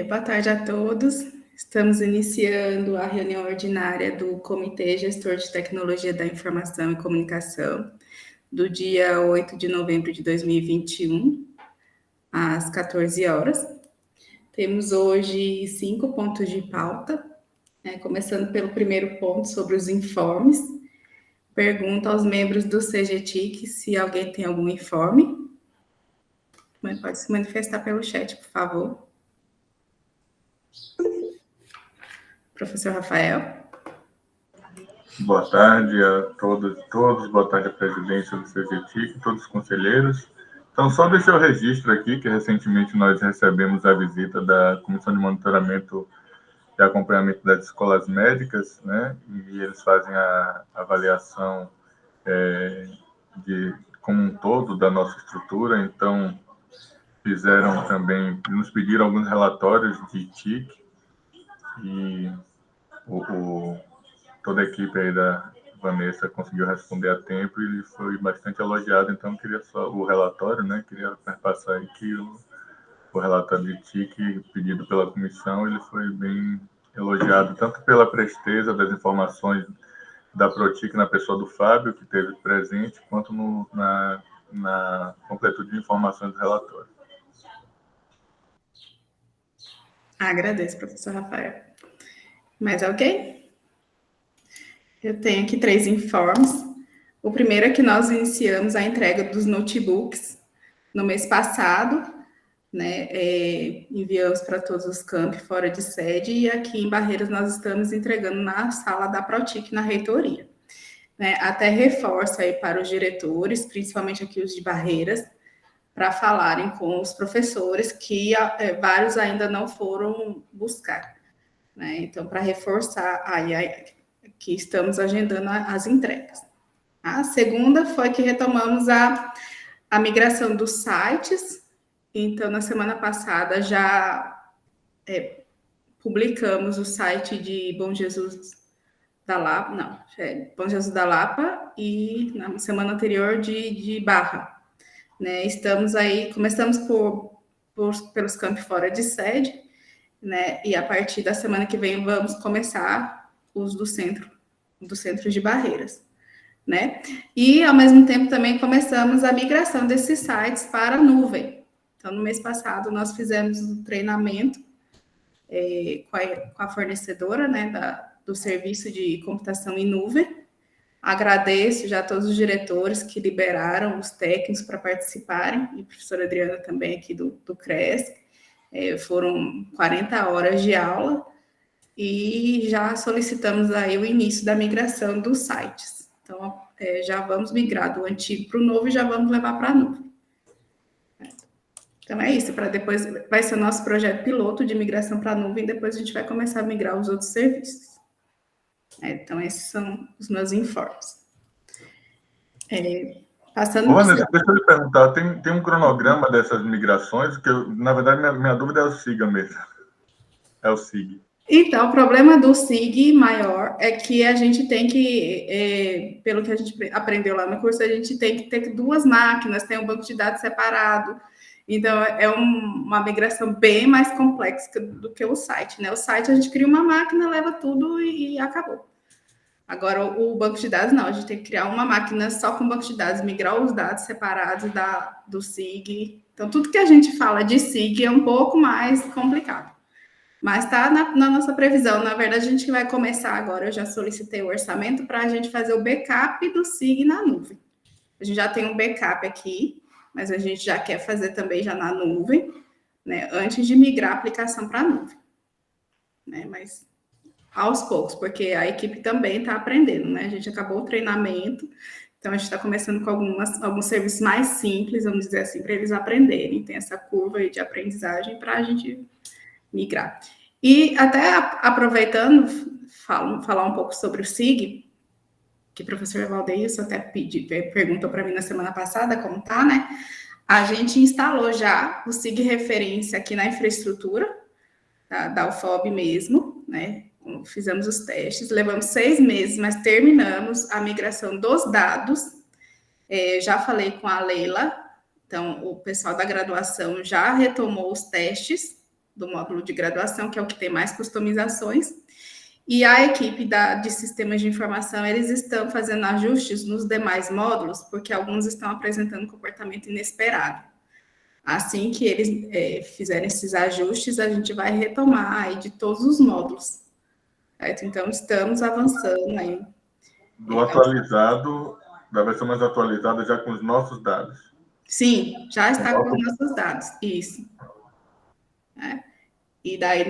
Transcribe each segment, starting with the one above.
Boa tarde a todos. Estamos iniciando a reunião ordinária do Comitê Gestor de Tecnologia da Informação e Comunicação, do dia 8 de novembro de 2021, às 14 horas. Temos hoje 5 pontos de pauta, começando pelo primeiro ponto sobre os informes. Pergunto aos membros do CGTIC se alguém tem algum informe. Pode se manifestar pelo chat, por favor. Professor Rafael. Boa tarde a todos, boa tarde à presidência do CGTIC, todos os conselheiros. Então, só deixar o registro aqui, que recentemente nós recebemos a visita da Comissão de Monitoramento e Acompanhamento das Escolas Médicas, né? E eles fazem a avaliação como um todo da nossa estrutura, então fizeram também, nos pediram alguns relatórios de TIC, e toda a equipe aí da Vanessa conseguiu responder a tempo e foi bastante elogiado, então queria só o relatório, né? Queria passar aí que o relatório de TIC pedido pela comissão, ele foi bem elogiado, tanto pela presteza das informações da Protic na pessoa do Fábio, que esteve presente, quanto na completude de informações do relatório. Agradeço, professor Rafael. Mais alguém? Eu tenho aqui 3 informes. O primeiro é que nós iniciamos a entrega dos notebooks no mês passado, né? Enviamos para todos os campi fora de sede, e aqui em Barreiras nós estamos entregando na sala da Protic, na reitoria. Né? Até reforço aí para os diretores, principalmente aqui os de Barreiras, para falarem com os professores, que vários ainda não foram buscar. Né? Então, para reforçar aí que estamos agendando as entregas. A segunda foi que retomamos a migração dos sites. Então, na semana passada, já publicamos o site de Bom Jesus da Lapa, Bom Jesus da Lapa, e na semana anterior de Barra. Né? Começamos pelos campi fora de sede, né? E a partir da semana que vem vamos começar os do centro de Barreiras, né? E ao mesmo tempo também começamos a migração desses sites para a nuvem. Então, no mês passado nós fizemos um treinamento com a fornecedora, né, do serviço de computação em nuvem. Agradeço já a todos os diretores que liberaram os técnicos para participarem, e a professora Adriana também aqui do CRESC. Foram 40 horas de aula e já solicitamos aí o início da migração dos sites. Então, já vamos migrar do antigo para o novo e já vamos levar para a nuvem. Então, é isso. Para depois, vai ser o nosso projeto piloto de migração para a nuvem, depois a gente vai começar a migrar os outros serviços. Então, esses são os meus informes. Vanessa, deixa eu lhe perguntar, tem um cronograma dessas migrações, que na verdade minha dúvida é o SIGA mesmo. É o SIG. Então, o problema do SIG maior é que a gente tem que, pelo que a gente aprendeu lá no curso, a gente tem que ter 2 máquinas, tem um banco de dados separado. Então, é uma migração bem mais complexa do que o site, né? O site, a gente cria uma máquina, leva tudo e acabou. Agora, o banco de dados, não. A gente tem que criar uma máquina só com banco de dados, migrar os dados separados do SIG. Então, tudo que a gente fala de SIG é um pouco mais complicado. Mas está na nossa previsão. Na verdade, a gente vai começar agora. Eu já solicitei o orçamento para a gente fazer o backup do SIG na nuvem. A gente já tem um backup aqui, mas a gente já quer fazer também já na nuvem, né, antes de migrar a aplicação para a nuvem. Né, mas aos poucos, porque a equipe também está aprendendo, né? A gente acabou o treinamento, então a gente está começando com alguns serviços mais simples, vamos dizer assim, para eles aprenderem. Tem essa curva aí de aprendizagem para a gente migrar. E até aproveitando, falar um pouco sobre o SIG, que o professor Valdeilson até perguntou para mim na semana passada como tá, né? A gente instalou já o SIG referência aqui na infraestrutura da UFOB mesmo, né? Fizemos os testes, levamos 6 meses, mas terminamos a migração dos dados. Já falei com a Leila, então o pessoal da graduação já retomou os testes, do módulo de graduação, que é o que tem mais customizações. E a equipe de sistemas de informação, eles estão fazendo ajustes nos demais módulos, porque alguns estão apresentando comportamento inesperado. Assim que eles fizerem esses ajustes, a gente vai retomar aí de todos os módulos. Certo? Então, estamos avançando aí. Do atualizado, da versão mais atualizada, já com os nossos dados. Sim, já está com os nossos dados, isso. E daí,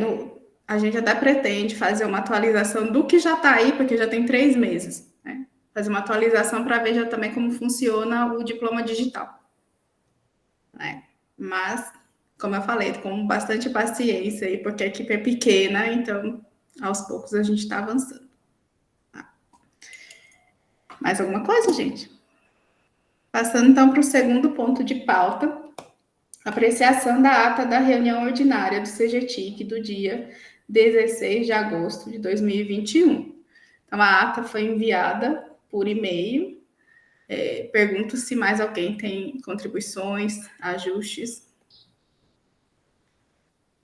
a gente até pretende fazer uma atualização do que já está aí, porque já tem 3 meses. Né? Fazer uma atualização para ver já também como funciona o diploma digital. Né? Mas, como eu falei, com bastante paciência, aí, porque a equipe é pequena, então, aos poucos, a gente está avançando. Mais alguma coisa, gente? Passando, então, para o segundo ponto de pauta, apreciação da ata da reunião ordinária do CGTIC do dia 16 de agosto de 2021. Então, a ata foi enviada por e-mail. Pergunto se mais alguém tem contribuições, ajustes.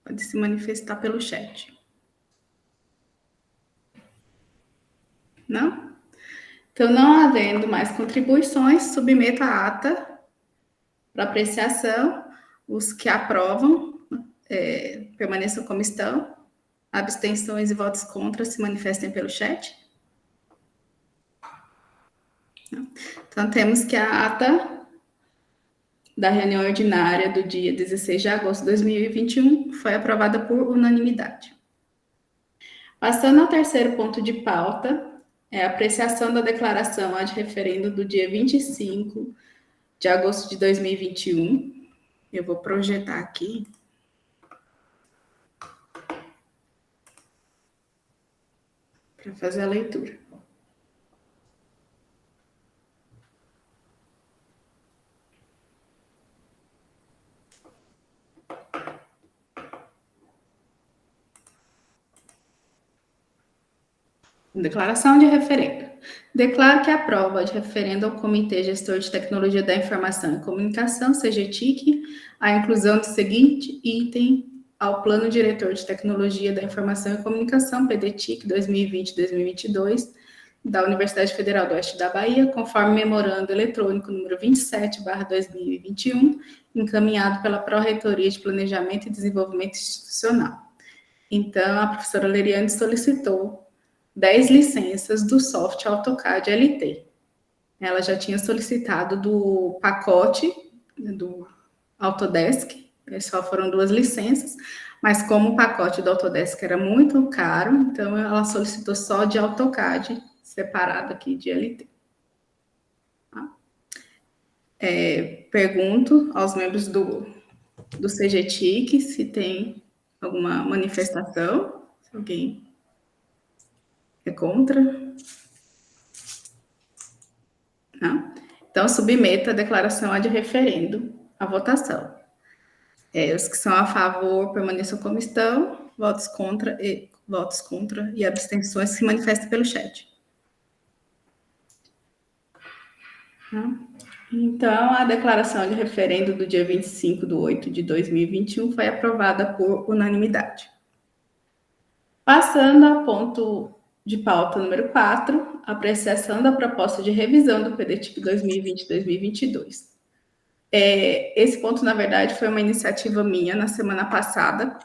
Pode se manifestar pelo chat. Não? Então, não havendo mais contribuições, submeto a ata para apreciação. Os que aprovam permaneçam como estão. Abstenções e votos contra se manifestem pelo chat. Então, temos que a ata da reunião ordinária do dia 16 de agosto de 2021 foi aprovada por unanimidade. Passando ao terceiro ponto de pauta, é a apreciação da declaração ad referendo do dia 25 de agosto de 2021. Eu vou projetar aqui. Para fazer a leitura. Declaração de referendo. Declaro que aprova de referendo ao Comitê Gestor de Tecnologia da Informação e Comunicação, CGTIC, a inclusão do seguinte item ao Plano Diretor de Tecnologia da Informação e Comunicação, PDTIC 2020-2022, da Universidade Federal do Oeste da Bahia, conforme memorando eletrônico número 27/2021, encaminhado pela Pró-Reitoria de Planejamento e Desenvolvimento Institucional. Então, a professora Leriane solicitou 10 licenças do software AutoCAD LT. Ela já tinha solicitado do pacote do Autodesk, só foram 2 licenças, mas como o pacote do Autodesk era muito caro, então ela solicitou só de AutoCAD, separado aqui de LT. Tá? Pergunto aos membros do CGTIC se tem alguma manifestação, se alguém é contra? Não? Então, submeto a declaração ad referendo à votação. Os que são a favor permaneçam como estão, votos contra e abstenções se manifestem pelo chat. Não? Então, a declaração de referendo do dia 25/8/2021 foi aprovada por unanimidade. Passando ao ponto de pauta número 4, apreciação da proposta de revisão do PDTIC 2020-2022. Esse ponto, na verdade, foi uma iniciativa minha na semana passada.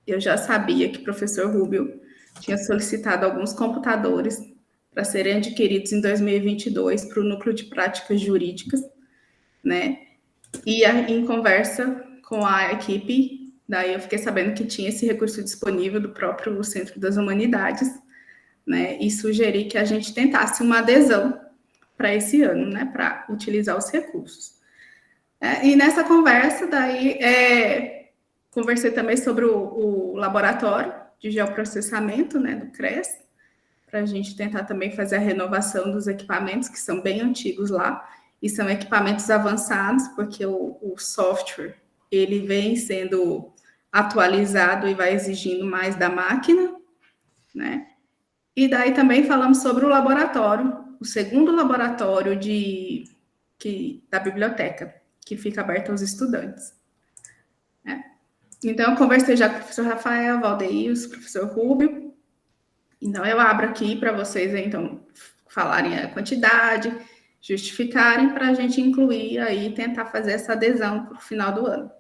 Eu já sabia que o professor Rubio tinha solicitado alguns computadores para serem adquiridos em 2022 para o Núcleo de Práticas Jurídicas, né? E em conversa com a equipe, daí eu fiquei sabendo que tinha esse recurso disponível do próprio Centro das Humanidades, né? E sugeri que a gente tentasse uma adesão para esse ano, né? Para utilizar os recursos. E nessa conversa, daí, conversei também sobre o laboratório de geoprocessamento, né? Do CRES, para a gente tentar também fazer a renovação dos equipamentos, que são bem antigos lá, e são equipamentos avançados, porque o software, ele vem sendo atualizado e vai exigindo mais da máquina, né? E daí também falamos sobre o laboratório, o segundo laboratório da biblioteca, que fica aberto aos estudantes. Né? Então, eu conversei já com o professor Rafael, Valdeir, o professor Rubio. Então, eu abro aqui para vocês, então, falarem a quantidade, justificarem para a gente incluir aí, tentar fazer essa adesão para o final do ano.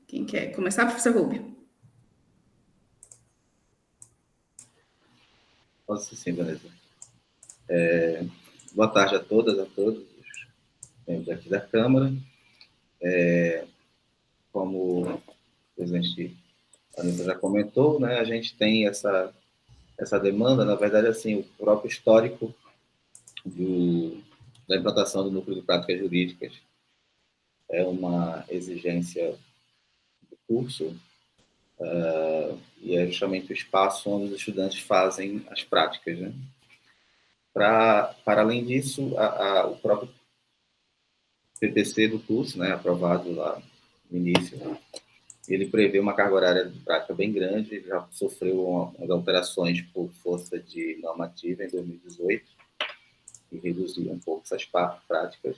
Quem quer começar, professor Rubio? Posso sim, Vanessa. Boa tarde a todas, a todos os membros aqui da Câmara. Como o presidente Vanessa já comentou, né, a gente tem essa demanda, na verdade, assim, o próprio histórico da implantação do núcleo de práticas jurídicas é uma exigência do curso, e é justamente o espaço onde os estudantes fazem as práticas, né? Para além disso, o próprio PPC do curso, né, aprovado lá no início, ele prevê uma carga horária de prática bem grande, já sofreu umas alterações por força de normativa em 2018, que reduziu um pouco essas práticas,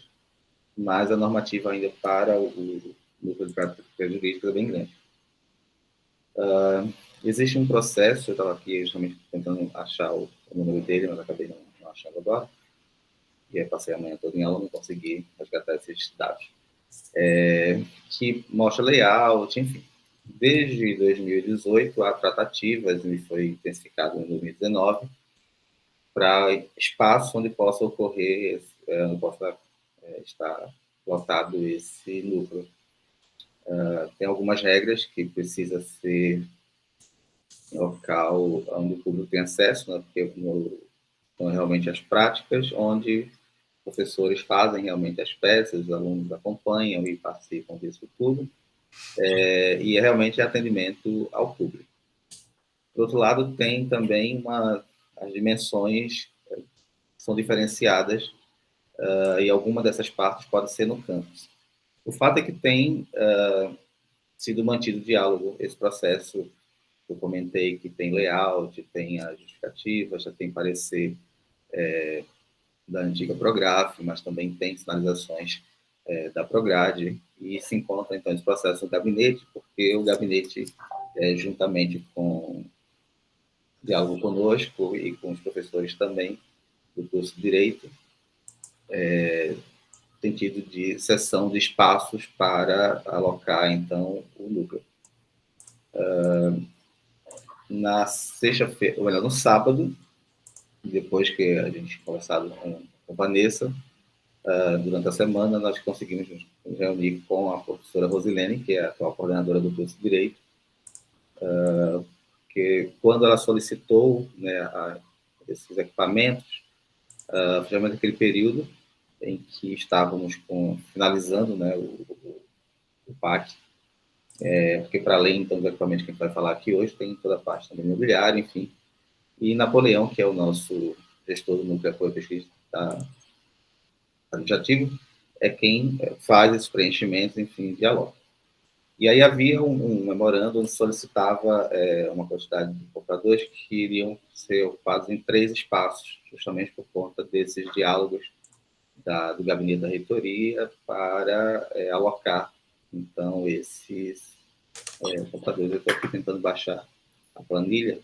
mas a normativa ainda para o núcleo de práticas jurídicas é bem grande. Existe um processo, eu estava aqui justamente tentando achar o número dele, mas acabei não achando agora, e aí passei a manhã toda em aula, não consegui resgatar esses dados, que mostra layout, enfim. Desde 2018, há tratativas, e foi intensificado em 2019, para espaço onde possa ocorrer, onde possa estar lotado esse núcleo. Tem algumas regras que precisa ser em local onde o público tem acesso, né, porque são realmente as práticas, onde professores fazem realmente as peças, os alunos acompanham e participam disso tudo, e é realmente atendimento ao público. Por outro lado, tem também as dimensões são diferenciadas, e alguma dessas partes pode ser no campus. O fato é que tem sido mantido diálogo, esse processo. Eu comentei que tem layout, tem a justificativa, já tem parecer da antiga Prograf, mas também tem sinalizações da Prograde, e se encontra, então, esse processo no gabinete, porque o gabinete, juntamente com diálogo conosco e com os professores também do curso de Direito, tem tido de cessão de espaços para alocar, então, o núcleo. Na sexta-feira, ou melhor, no sábado, depois que a gente conversado com Vanessa, durante a semana, nós conseguimos nos reunir com a professora Rosilene, que é a atual coordenadora do curso de Direito, que quando ela solicitou, né, esses equipamentos, justamente naquele período em que estávamos finalizando, né, o PAC, porque para além então, do equipamento que a gente vai falar aqui hoje, tem toda a parte também imobiliária, enfim, e Napoleão, que é o nosso gestor do núcleo de apoio à pesquisa administrativo, é quem faz esses preenchimentos, enfim, dialoga. E aí havia um memorando onde solicitava uma quantidade de compradores que iriam ser ocupados em 3 espaços, justamente por conta desses diálogos do gabinete da reitoria para alocar, então, esses computadores. Eu estou aqui tentando baixar a planilha,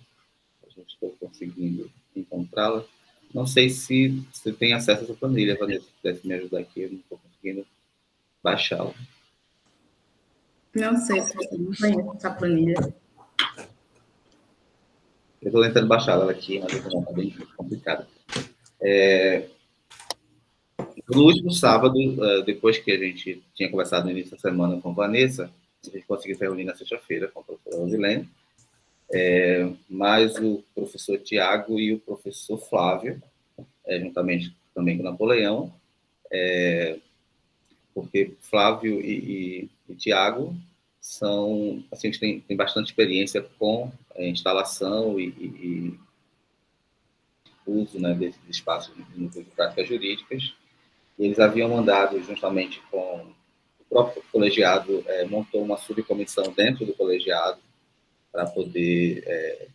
a gente está conseguindo encontrá-la. Não sei se você tem acesso a essa planilha, Vanessa, se pudesse me ajudar aqui, eu não estou conseguindo baixá-la. Não sei, professor, não conheço essa planilha. Eu estou tentando baixá-la aqui, mas está bem complicada. No último sábado, depois que a gente tinha conversado no início da semana com a Vanessa, a gente conseguiu se reunir na sexta-feira com a professora Rosilene, mas o professor Tiago e o professor Flávio, juntamente também com o Napoleão, porque Flávio e Tiago são, assim, têm bastante experiência com instalação e uso, né, desses espaços de práticas jurídicas. E eles haviam mandado, juntamente com o próprio colegiado, montou uma subcomissão dentro do colegiado para poder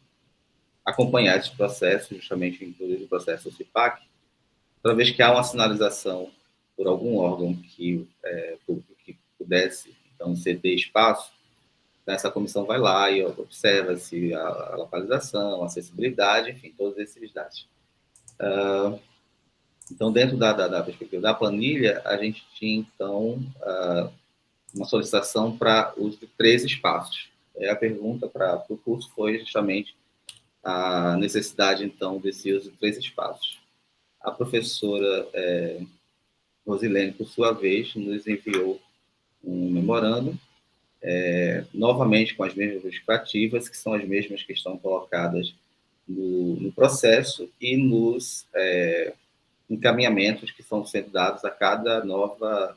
acompanhar esse processo, justamente inclusive o processo do CIPAC, toda vez que há uma sinalização por algum órgão que pudesse, então, ceder espaço, então essa comissão vai lá e observa-se a localização, a acessibilidade, enfim, todos esses dados. Então, dentro da perspectiva da planilha, a gente tinha, então, uma solicitação para uso de 3 espaços. A pergunta para o curso foi justamente a necessidade, então, desse uso de 3 espaços. A professora Rosilene, por sua vez, nos enviou um memorando, novamente com as mesmas justificativas, que são as mesmas que estão colocadas no processo e nos encaminhamentos que são sendo dados a cada nova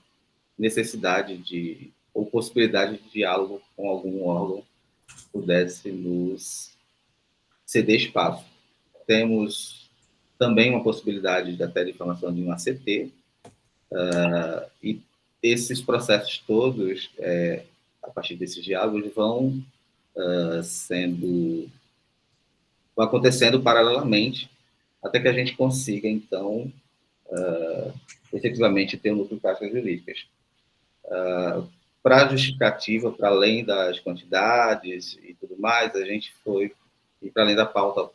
necessidade ou possibilidade de diálogo com algum órgão que pudesse nos ceder espaço. Temos também uma possibilidade até de formação de um ACT, e esses processos todos, a partir desses diálogos, vão acontecendo paralelamente, até que a gente consiga, então, efetivamente ter um núcleo de práticas jurídicas. Para a justificativa, para além das quantidades e tudo mais, a gente foi, e para além da pauta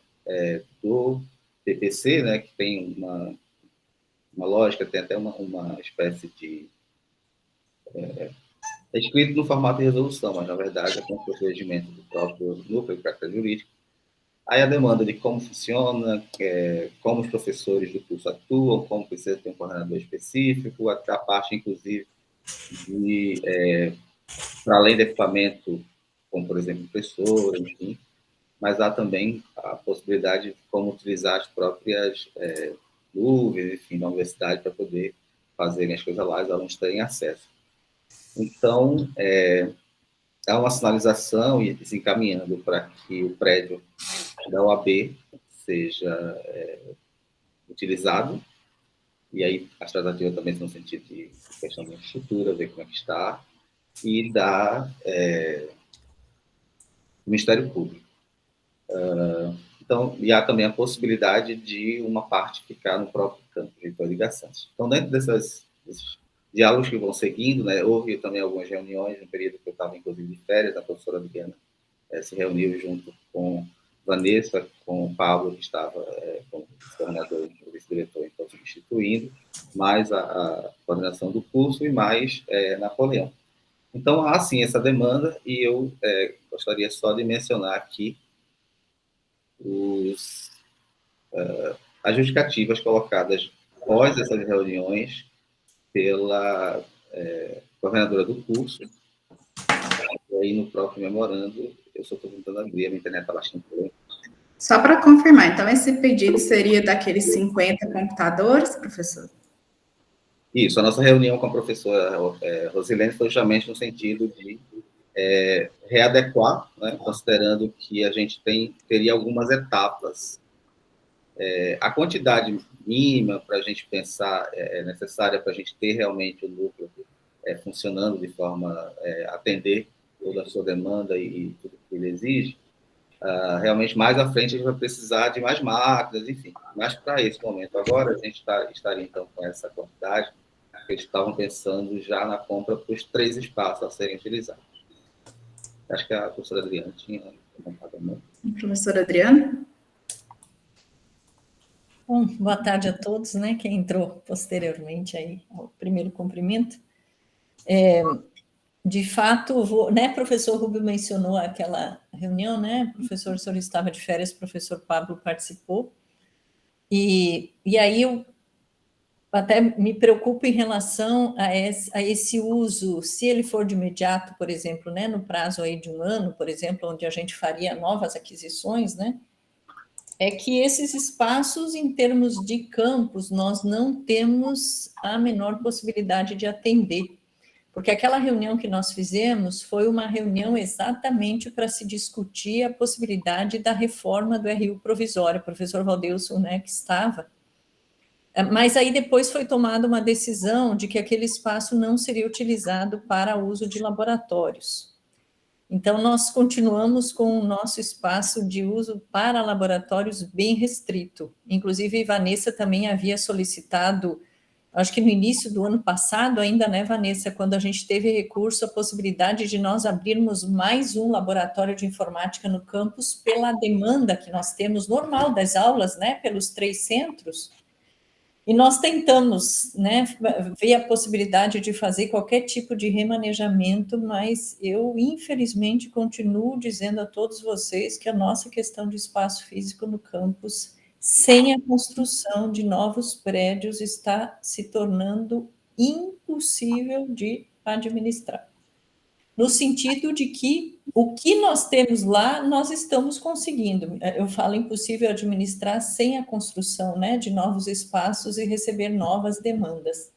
do PPC, né, que tem uma lógica, tem até uma espécie de... é escrito no formato de resolução, mas, na verdade, é com o procedimento do próprio núcleo de prática jurídica. Aí a demanda de como funciona, como os professores do curso atuam, como precisa ter um coordenador específico, até a parte, inclusive, de, para além do equipamento, como, por exemplo, impressora, enfim, mas há também a possibilidade de como utilizar as próprias nuvens, enfim, da universidade para poder fazerem as coisas lá e os alunos terem acesso. Então, há uma sinalização e se encaminhando para que o prédio da OAB seja utilizado, e aí as tratativas também no sentido de questão de infraestrutura, ver como é que está, e da Ministério Público. Então, e há também a possibilidade de uma parte ficar no próprio campo de ligação. Então, dentro desses diálogos que vão seguindo, né, houve também algumas reuniões, no período que eu estava, inclusive, de férias, a professora Adriana se reuniu junto com Vanessa, com o Pablo, que estava como coordenador e vice-diretor, então, substituindo, mais a coordenação do curso e mais Napoleão. Então, há, sim, essa demanda, e eu gostaria só de mencionar aqui as justificativas colocadas após essas reuniões pela coordenadora do curso, e aí no próprio memorando, eu só estou tentando abrir, a minha internet está bastante lenta. Só para confirmar, então esse pedido seria daqueles 50 computadores, professor? Isso, a nossa reunião com a professora Rosilene foi justamente no sentido de readequar, né, considerando que a gente teria algumas etapas. A quantidade mínima para a gente pensar necessária para a gente ter realmente o núcleo funcionando de forma a atender toda a sua demanda e tudo que ele exige, realmente mais à frente a gente vai precisar de mais máquinas, enfim. Mas para esse momento agora, a gente estaria então com essa quantidade, que eles estavam pensando já na compra para os 3 espaços a serem utilizados. Acho que a professora Adriana tinha comentado também. Professora Adriana? Bom, boa tarde a todos, né, quem entrou posteriormente aí ao primeiro cumprimento. De fato, né, professor Rubio mencionou aquela reunião, né, professor, o senhor estava de férias, professor Pablo participou, e aí eu até me preocupo em relação a esse uso, se ele for de imediato, por exemplo, né, no prazo aí de 1 ano, por exemplo, onde a gente faria novas aquisições, né, é que esses espaços, em termos de campus, nós não temos a menor possibilidade de atender, porque aquela reunião que nós fizemos foi uma reunião exatamente para se discutir a possibilidade da reforma do RU provisório, o professor Valdelson, né, que estava, mas aí depois foi tomada uma decisão de que aquele espaço não seria utilizado para uso de laboratórios. Então, nós continuamos com o nosso espaço de uso para laboratórios bem restrito. Inclusive, Vanessa também havia solicitado acho que no início do ano passado ainda, né, Vanessa, quando a gente teve recurso, a possibilidade de nós abrirmos mais um laboratório de informática no campus pela demanda que nós temos normal das aulas, né, pelos 3 centros, e nós tentamos, né, ver a possibilidade de fazer qualquer tipo de remanejamento, mas eu, infelizmente, continuo dizendo a todos vocês que a nossa questão de espaço físico no campus, sem a construção de novos prédios, está se tornando impossível de administrar. No sentido de que o que nós temos lá, nós estamos conseguindo. Eu falo impossível administrar sem a construção, né, de novos espaços e receber novas demandas.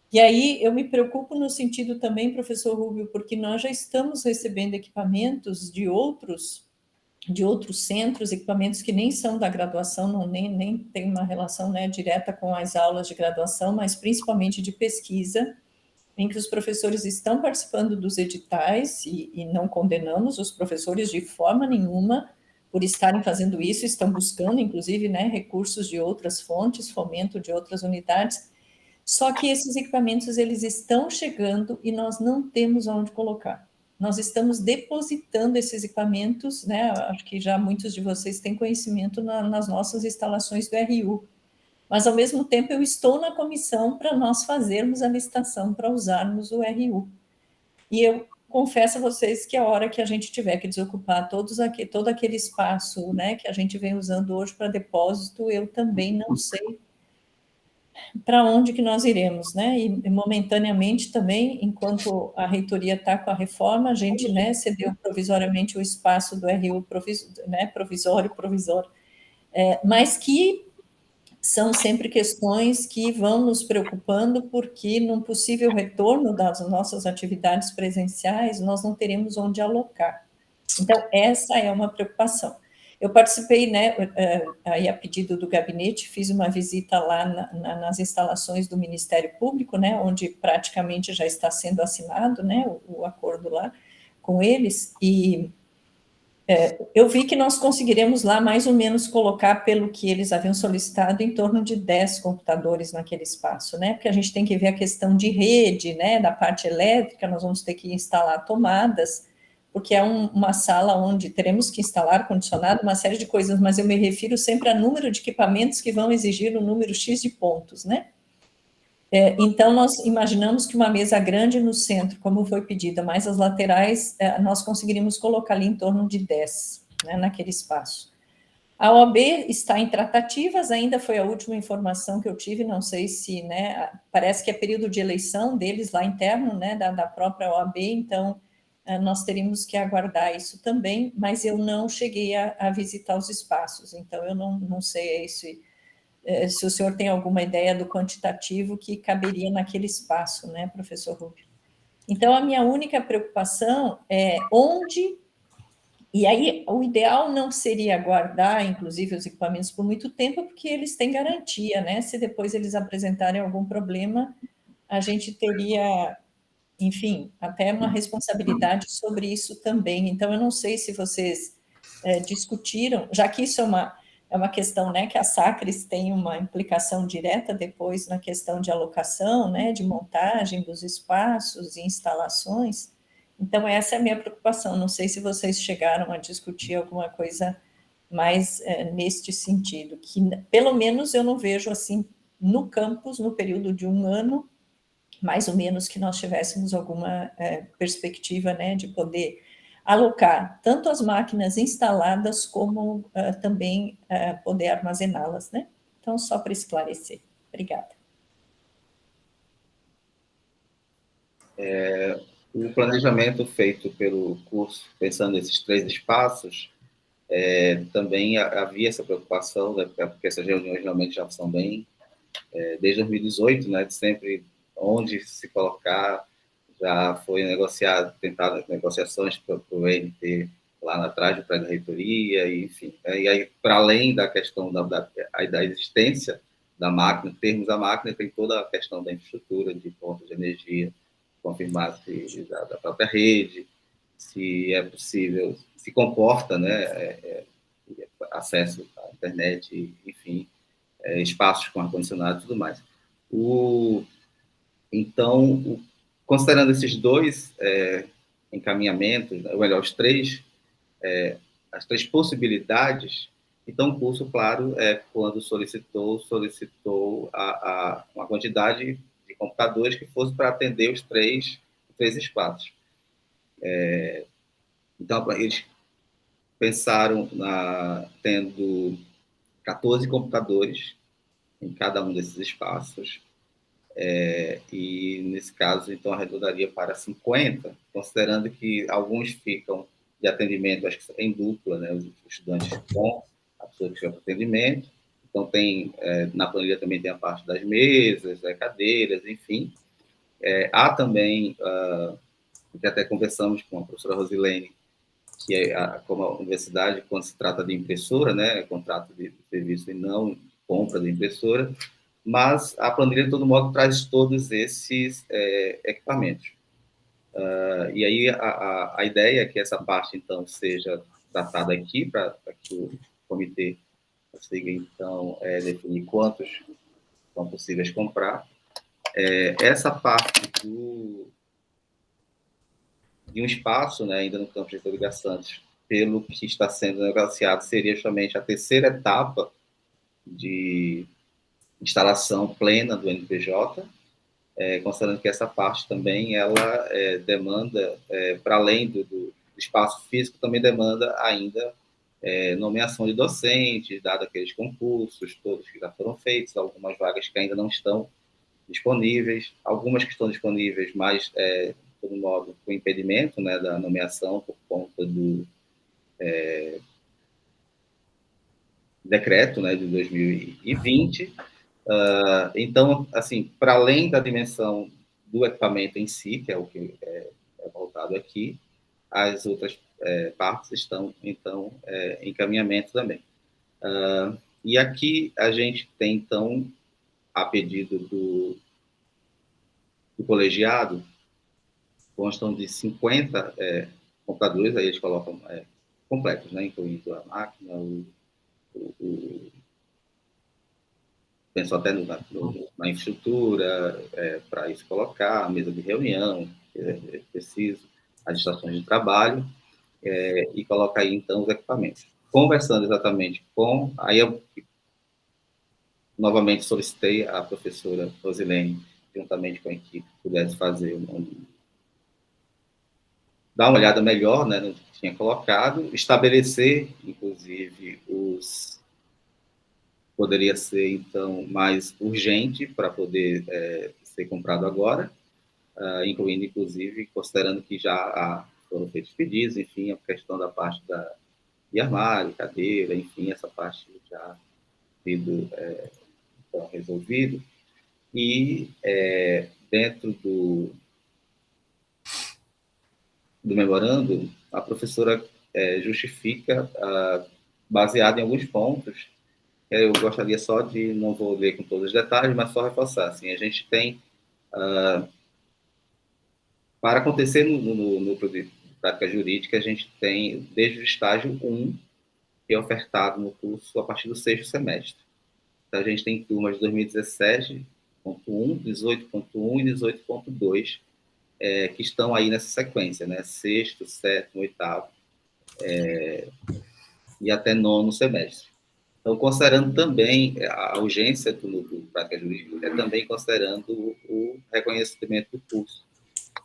E aí eu me preocupo no sentido também, professor Rubio, porque nós já estamos recebendo equipamentos de outros centros, equipamentos que nem são da graduação, nem tem uma relação, né, direta com as aulas de graduação, mas principalmente de pesquisa, em que os professores estão participando dos editais, e não condenamos os professores de forma nenhuma por estarem fazendo isso, estão buscando, inclusive, né, recursos de outras fontes, fomento de outras unidades, só que esses equipamentos, eles estão chegando e nós não temos onde colocar. Nós estamos depositando esses equipamentos, né, acho que já muitos de vocês têm conhecimento nas nossas instalações do RU, mas, ao mesmo tempo, eu estou na comissão para nós fazermos a licitação para usarmos o RU. E eu confesso a vocês que a hora que a gente tiver que desocupar todo aquele espaço, né, que a gente vem usando hoje para depósito, eu também não sei para onde que nós iremos, né? E momentaneamente também, enquanto a reitoria está com a reforma, a gente, né, cedeu provisoriamente o espaço do RU provisório, mas que são sempre questões que vão nos preocupando, porque num possível retorno das nossas atividades presenciais, nós não teremos onde alocar. Então, essa é uma preocupação. Eu participei, né, aí a pedido do gabinete, fiz uma visita lá nas instalações do Ministério Público, né, onde praticamente já está sendo assinado, né, o acordo lá com eles, e eu vi que nós conseguiremos lá mais ou menos colocar, pelo que eles haviam solicitado, em torno de 10 computadores naquele espaço, né, porque a gente tem que ver a questão de rede, né, da parte elétrica, nós vamos ter que instalar tomadas, porque é uma sala onde teremos que instalar ar-condicionado, uma série de coisas, mas eu me refiro sempre a número de equipamentos que vão exigir um número X de pontos, né? Então, nós imaginamos que uma mesa grande no centro, como foi pedida, mais as laterais, nós conseguiríamos colocar ali em torno de 10, né, naquele espaço. A OAB está em tratativas, ainda foi a última informação que eu tive, não sei se, né, parece que é período de eleição deles lá interno, né, da própria OAB, então nós teríamos que aguardar isso também, mas eu não cheguei a visitar os espaços, então eu não sei se o senhor tem alguma ideia do quantitativo que caberia naquele espaço, né, professor Rubio? Então, a minha única preocupação é onde... E aí, o ideal não seria guardar, inclusive, os equipamentos por muito tempo, porque eles têm garantia, né? Se depois eles apresentarem algum problema, a gente teria, enfim, até uma responsabilidade sobre isso também. Então, eu não sei se vocês discutiram, já que isso é uma questão, né, que a Sacres tem uma implicação direta depois na questão de alocação, né, de montagem dos espaços e instalações. Então, essa é a minha preocupação. Não sei se vocês chegaram a discutir alguma coisa mais neste sentido, que pelo menos eu não vejo assim no campus, no período de um ano, mais ou menos, que nós tivéssemos alguma perspectiva, né, de poder alocar tanto as máquinas instaladas como também poder armazená-las, né? Então, só para esclarecer. Obrigada. O planejamento feito pelo curso, pensando nesses 3 espaços, também havia essa preocupação, né, porque essas reuniões realmente já são bem, desde 2018, né, de sempre onde se colocar, já foi negociado, tentado negociações para o ENT lá atrás do prédio da reitoria, e, enfim. E aí, para além da questão da existência da máquina, termos a máquina, tem toda a questão da infraestrutura, de pontos de energia, confirmar se da própria rede, se é possível, se comporta, né, acesso à internet, enfim, espaços com ar-condicionado e tudo mais. Então, considerando esses dois encaminhamentos, ou melhor, as três possibilidades, então o curso, claro, quando solicitou uma quantidade de computadores que fosse para atender os três espaços. Então, eles pensaram tendo 14 computadores em cada um desses espaços, e, nesse caso, então, arredondaria para 50, considerando que alguns ficam de atendimento, acho que em dupla, né, os estudantes com a pessoa que chama atendimento. Então, na planilha também tem a parte das mesas, cadeiras, enfim. Há também, que até conversamos com a professora Rosilene, que como a universidade, quando se trata de impressora, né, contrato de serviço e não compra de impressora, mas a planilha, de todo modo, traz todos esses equipamentos. E aí a ideia é que essa parte, então, seja tratada aqui, para que o comitê consiga, então, definir quantos são possíveis comprar. Essa parte de um espaço, né, ainda no campus de Getúlio Santos, pelo que está sendo negociado, seria justamente a terceira etapa de instalação plena do NPJ, considerando que essa parte também ela demanda, para além do espaço físico, também demanda ainda nomeação de docentes, dado aqueles concursos todos que já foram feitos, algumas vagas que ainda não estão disponíveis, algumas que estão disponíveis, mas, de todo modo, com impedimento, né, da nomeação por conta do decreto, né, de 2020. Então, assim, para além da dimensão do equipamento em si, que é o que é voltado aqui, as outras partes estão, então, em encaminhamento também. E aqui a gente tem, então, a pedido do colegiado, constam de 50 computadores, aí eles colocam completos, né, incluindo a máquina, pensou até na infraestrutura, para isso colocar, a mesa de reunião, preciso, as estações de trabalho, e colocar aí, então, os equipamentos. Conversando exatamente aí eu novamente solicitei à professora Rosilene, juntamente com a equipe, pudesse fazer dar uma olhada melhor, né, no que tinha colocado, estabelecer, inclusive, poderia ser, então, mais urgente para poder ser comprado agora, incluindo, inclusive, considerando que já foram feitos pedidos, enfim, a questão da parte de armário, cadeira, enfim, essa parte já sido então, resolvido. E dentro do memorando, a professora justifica, baseado em alguns pontos. Eu gostaria só de, não vou ler com todos os detalhes, mas só reforçar. Assim, a gente tem, para acontecer no núcleo de prática jurídica, a gente tem, desde o estágio 1, que é ofertado no curso a partir do 6º semestre. Então, a gente tem turmas de 2017.1, 18.1 e 18.2, que estão aí nessa sequência, né? 6º, 7º, 8º, e até 9º semestre. Então, considerando também a urgência do núcleo de prática jurídica, também considerando o reconhecimento do curso,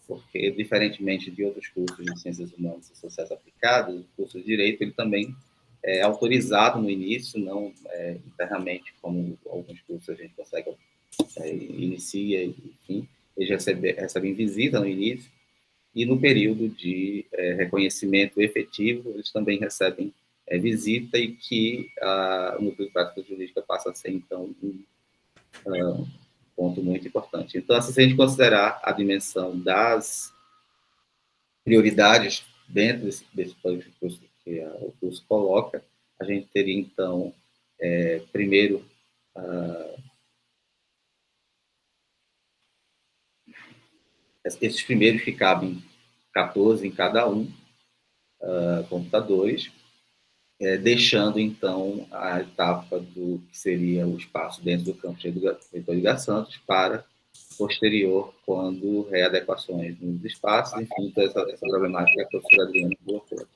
porque, diferentemente de outros cursos de ciências humanas e sociais aplicadas, o curso de direito ele também é autorizado no início, não internamente, como alguns cursos a gente consegue, inicia, enfim, eles recebem visita no início, e no período de reconhecimento efetivo, eles também recebem visita, e que o núcleo de prática jurídica passa a ser, então, um ponto muito importante. Então, assim, se a gente considerar a dimensão das prioridades dentro desse plano de curso que o curso coloca, a gente teria, então, primeiro, esses primeiros que cabem 14 em cada um, computadores. deixando, então, a etapa do que seria o espaço dentro do campus Heitor Liga Santos para posterior, quando readequações nos espaços, enfim, toda essa problemática que a professora Adriana colocou aqui.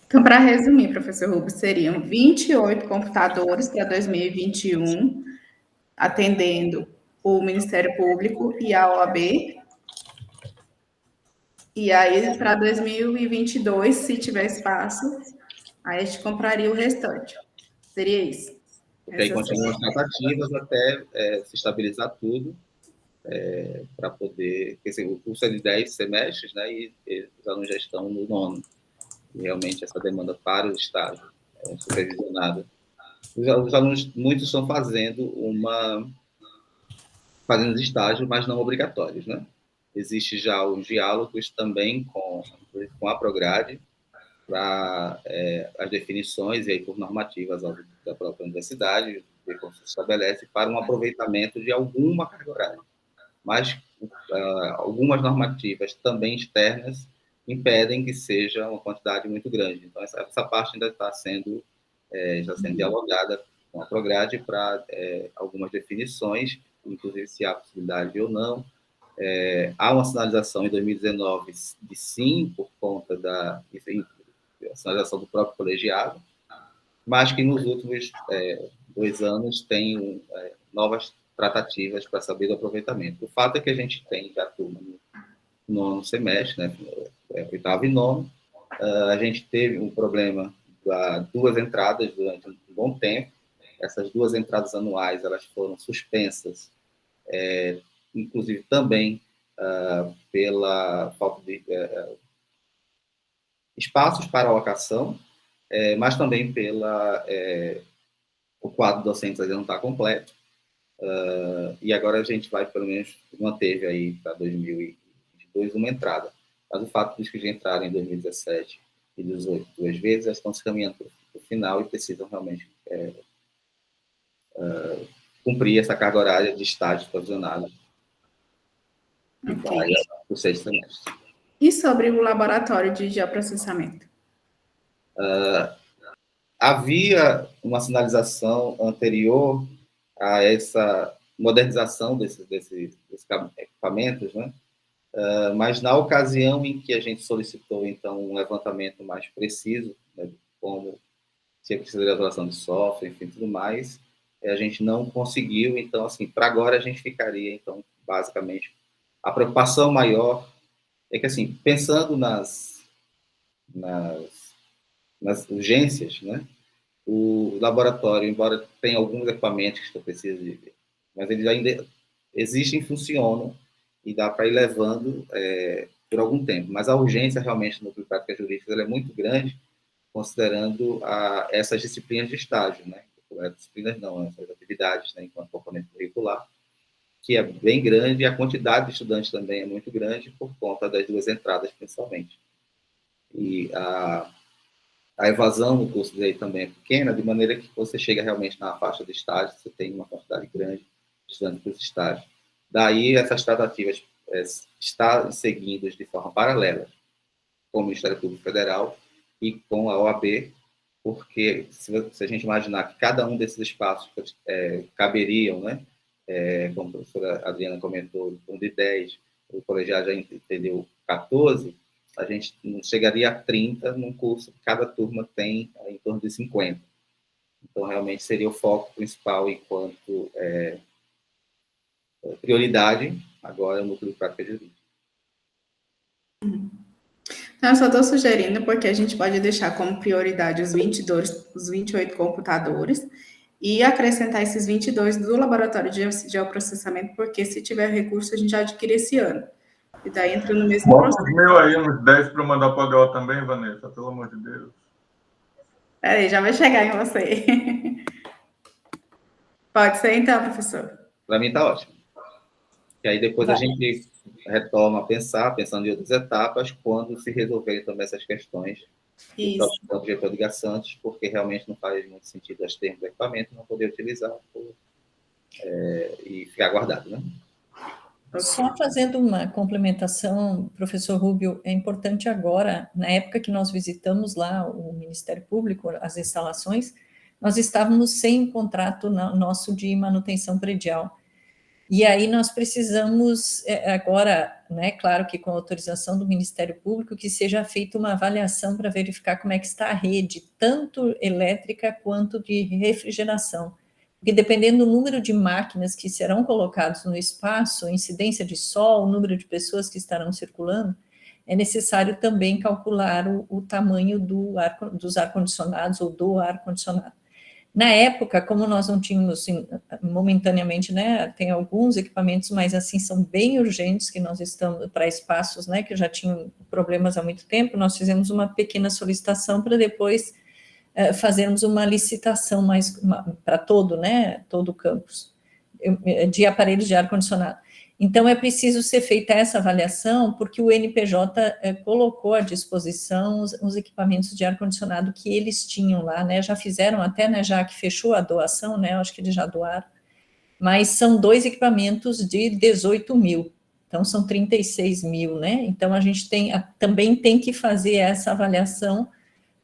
Então, para resumir, professor Rubens, seriam 28 computadores para 2021, atendendo o Ministério Público e a OAB. E aí, para 2022, se tiver espaço, aí a gente compraria o restante. Seria isso. Porque aí continuam as tratativas até se estabilizar tudo, para poder... Porque, assim, o curso é de 10 semestres, né, e os alunos já estão no 9º. E realmente essa demanda para o estágio é supervisionada. Os alunos, muitos estão fazendo estágios, mas não obrigatórios, né? Existe já os diálogos também com a Prograde para as definições e aí por normativas da própria universidade, como se estabelece para um aproveitamento de alguma carga horária. Mas algumas normativas também externas impedem que seja uma quantidade muito grande. Então, essa parte ainda está sendo dialogada com a Prograde para algumas definições, inclusive se há possibilidade ou não. Há uma sinalização em 2019 de sim, por conta da sinalização do próprio colegiado, mas que nos últimos 2 anos tem novas tratativas para saber do aproveitamento. O fato é que a gente tem já turma no 9º semestre, né, 8º e 9º, a gente teve um problema das 2 entradas durante um bom tempo. Essas 2 entradas anuais elas foram suspensas, inclusive também pela falta de espaços para alocação, mas também o quadro docente ainda não está completo. E agora a gente vai, pelo menos, manteve aí para 2022 uma entrada. Mas o fato de que já entraram em 2017 e 2018 2 vezes, elas estão se caminhando para o final e precisam realmente cumprir essa carga horária de estágio provisionado que vai para o 6º semestre. E sobre o laboratório de geoprocessamento? Havia uma sinalização anterior a essa modernização desses equipamentos, né? Mas na ocasião em que a gente solicitou, então, um levantamento mais preciso, né, como se precisa de elaboração de software, enfim, tudo mais, a gente não conseguiu. Então, assim, para agora a gente ficaria, então, basicamente, a preocupação maior é que, assim, pensando nas urgências, né, o laboratório, embora tenha alguns equipamentos que estão precisando de... mas eles ainda existem, funcionam, e dá para ir levando por algum tempo. Mas a urgência, realmente, no Núcleo de Práticas Jurídicas, ela é muito grande, considerando essas disciplinas de estágio, né? Disciplinas não, essas atividades, né, enquanto componente curricular, que é bem grande, e a quantidade de estudantes também é muito grande, por conta das 2 entradas, principalmente. E a evasão no curso de direito também é pequena, de maneira que você chega realmente na faixa de estágio, você tem uma quantidade grande de estudantes para os estágios. Daí, essas tratativas estão seguindo de forma paralela com o Ministério Público Federal e com a OAB, porque se a gente imaginar que cada um desses espaços caberiam, né, como a professora Adriana comentou, de 10, o colegiado já entendeu 14, a gente não chegaria a 30 num curso que cada turma tem em torno de 50. Então, realmente, seria o foco principal enquanto prioridade, agora, no Núcleo de Prática Jurídica. Então, eu só estou sugerindo, porque a gente pode deixar como prioridade os 28 computadores e acrescentar esses 22 do laboratório de geoprocessamento, porque se tiver recurso, a gente já adquire esse ano. E daí entra no mesmo processo. Bota os meus aí, uns 10 para mandar para o HO também, Vanessa, pelo amor de Deus. Peraí, já vai chegar em você. Pode ser então, professor? Para mim está ótimo. E aí depois a gente retoma a pensando em outras etapas, quando se resolverem também essas questões do próprio Heitor Liga Santos, porque realmente não faz muito sentido as termos do equipamento não poder utilizar e ficar guardado, né? Só fazendo uma complementação, professor Rubio, é importante agora, na época que nós visitamos lá o Ministério Público, as instalações, nós estávamos sem contrato nosso de manutenção predial. E aí nós precisamos agora, né, claro que com autorização do Ministério Público, que seja feita uma avaliação para verificar como é que está a rede, tanto elétrica quanto de refrigeração. Porque dependendo do número de máquinas que serão colocadas no espaço, a incidência de sol, o número de pessoas que estarão circulando, é necessário também calcular o tamanho dos ar-condicionados ou do ar-condicionado. Na época, como nós não tínhamos, assim, momentaneamente, né, tem alguns equipamentos, mas assim, são bem urgentes, que nós estamos para espaços, né, que já tinham problemas há muito tempo, nós fizemos uma pequena solicitação para depois fazermos uma licitação mais para todo, né, todo o campus, de aparelhos de ar-condicionado. Então, é preciso ser feita essa avaliação, porque o NPJ colocou à disposição os equipamentos de ar-condicionado que eles tinham lá, né, já fizeram até, né, já que fechou a doação, né, acho que eles já doaram, mas são 2 equipamentos de 18 mil, então são 36 mil, né, então a gente também tem que fazer essa avaliação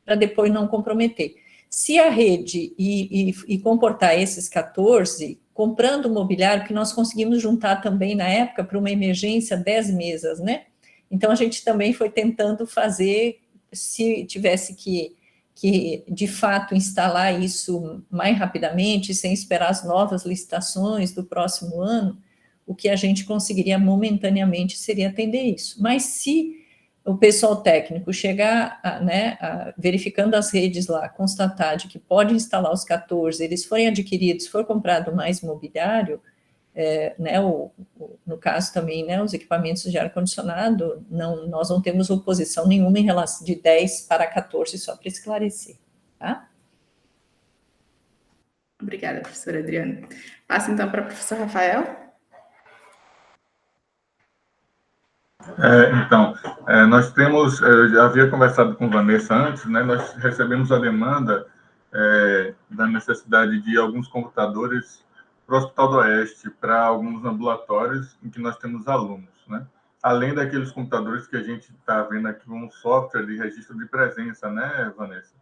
para depois não comprometer. Se a rede e comportar esses 14, comprando mobiliário, que nós conseguimos juntar também na época, para uma emergência, 10 mesas, né? Então, a gente também foi tentando fazer, se tivesse que de fato, instalar isso mais rapidamente, sem esperar as novas licitações do próximo ano, o que a gente conseguiria momentaneamente seria atender isso. Mas se o pessoal técnico chegar, verificando as redes lá, constatar de que pode instalar os 14, eles forem adquiridos, for comprado mais mobiliário, no caso também, né, os equipamentos de ar-condicionado, nós não temos oposição nenhuma em relação de 10 para 14, só para esclarecer, tá? Obrigada, professora Adriana. Passo, então, para o professor Rafael. Nós temos, eu já havia conversado com Vanessa antes, né, nós recebemos a demanda da necessidade de alguns computadores para o Hospital do Oeste, para alguns ambulatórios em que nós temos alunos, né? Além daqueles computadores que a gente está vendo aqui, um software de registro de presença, né, Vanessa?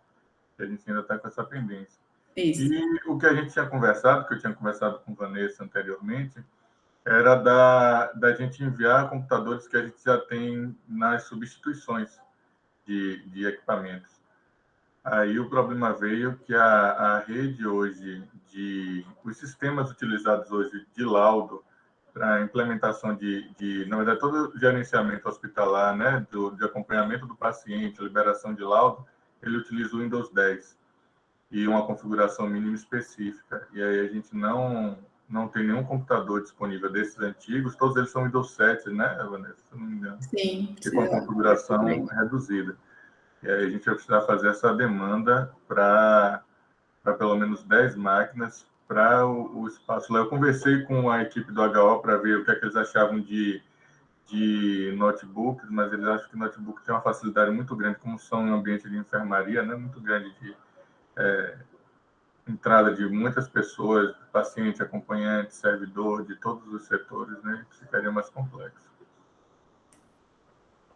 Que a gente ainda está com essa pendência. Isso. E o que a gente tinha conversado, que eu tinha conversado com Vanessa anteriormente, era da gente enviar computadores que a gente já tem nas substituições de equipamentos. Aí o problema veio que a rede hoje, os sistemas utilizados hoje de laudo para implementação na verdade, todo o gerenciamento hospitalar, né, de acompanhamento do paciente, liberação de laudo, ele utiliza o Windows 10 e uma configuração mínima específica. E aí a gente não tem nenhum computador disponível desses antigos, todos eles são Windows 7, né, Vanessa? Se não me engano. Sim. E com a configuração reduzida. E aí a gente vai precisar fazer essa demanda para pelo menos 10 máquinas para o espaço lá. Eu conversei com a equipe do HO para ver o que é que eles achavam de notebooks, mas eles acham que notebook tem uma facilidade muito grande, como são em ambiente de enfermaria, né, muito grande de entrada de muitas pessoas, paciente, acompanhante, servidor, de todos os setores, né? Ficaria mais complexo.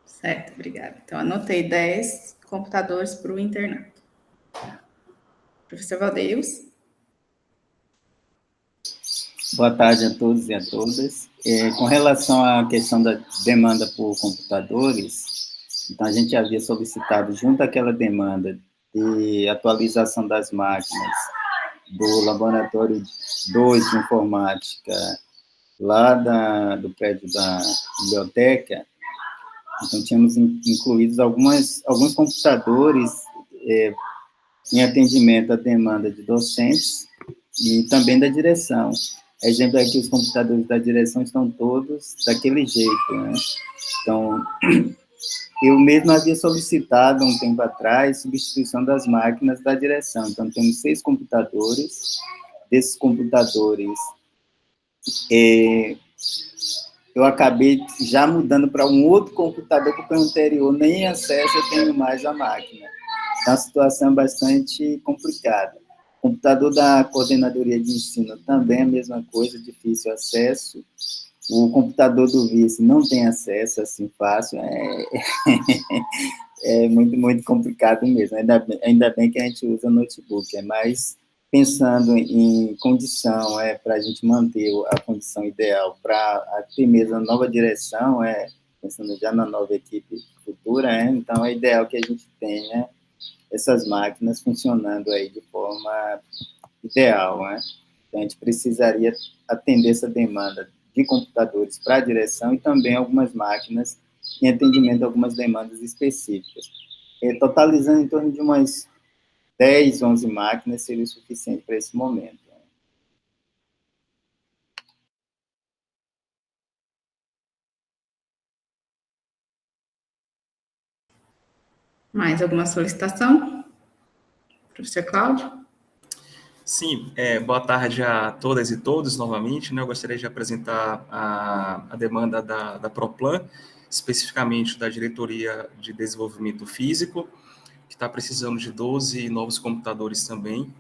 Certo, obrigada. Então, anotei 10 computadores para o internato. Professor Valdeus. Boa tarde a todos e a todas. Com relação à questão da demanda por computadores, então a gente havia solicitado, junto àquela demanda de atualização das máquinas do Laboratório 2 de Informática, lá do prédio da biblioteca, então tínhamos incluídos alguns computadores em atendimento à demanda de docentes e também da direção. Exemplo é que os computadores da direção estão todos daquele jeito, né? Então, eu mesmo havia solicitado, um tempo atrás, substituição das máquinas da direção. Então, temos 6 computadores. Desses computadores, eu acabei já mudando para um outro computador, porque o anterior nem acesso eu tenho mais à máquina. Então, a situação é bastante complicada. O computador da coordenadoria de ensino também é a mesma coisa, difícil acesso. o computador do vice não tem acesso assim fácil, é muito, muito complicado mesmo. Ainda bem que a gente usa notebook, mas pensando em condição, para a gente manter a condição ideal para ter mesmo a nova direção, pensando já na nova equipe futura, então é ideal que a gente tenha essas máquinas funcionando aí de forma ideal, Então, a gente precisaria atender essa demanda de computadores para a direção e também algumas máquinas em atendimento a algumas demandas específicas. Totalizando em torno de umas 10, 11 máquinas seria o suficiente para esse momento. Mais alguma solicitação? Professor Cláudio? Sim, boa tarde a todas e todos novamente, Eu gostaria de apresentar a demanda da Proplan, especificamente da Diretoria de Desenvolvimento Físico, que está precisando de 12 novos computadores também,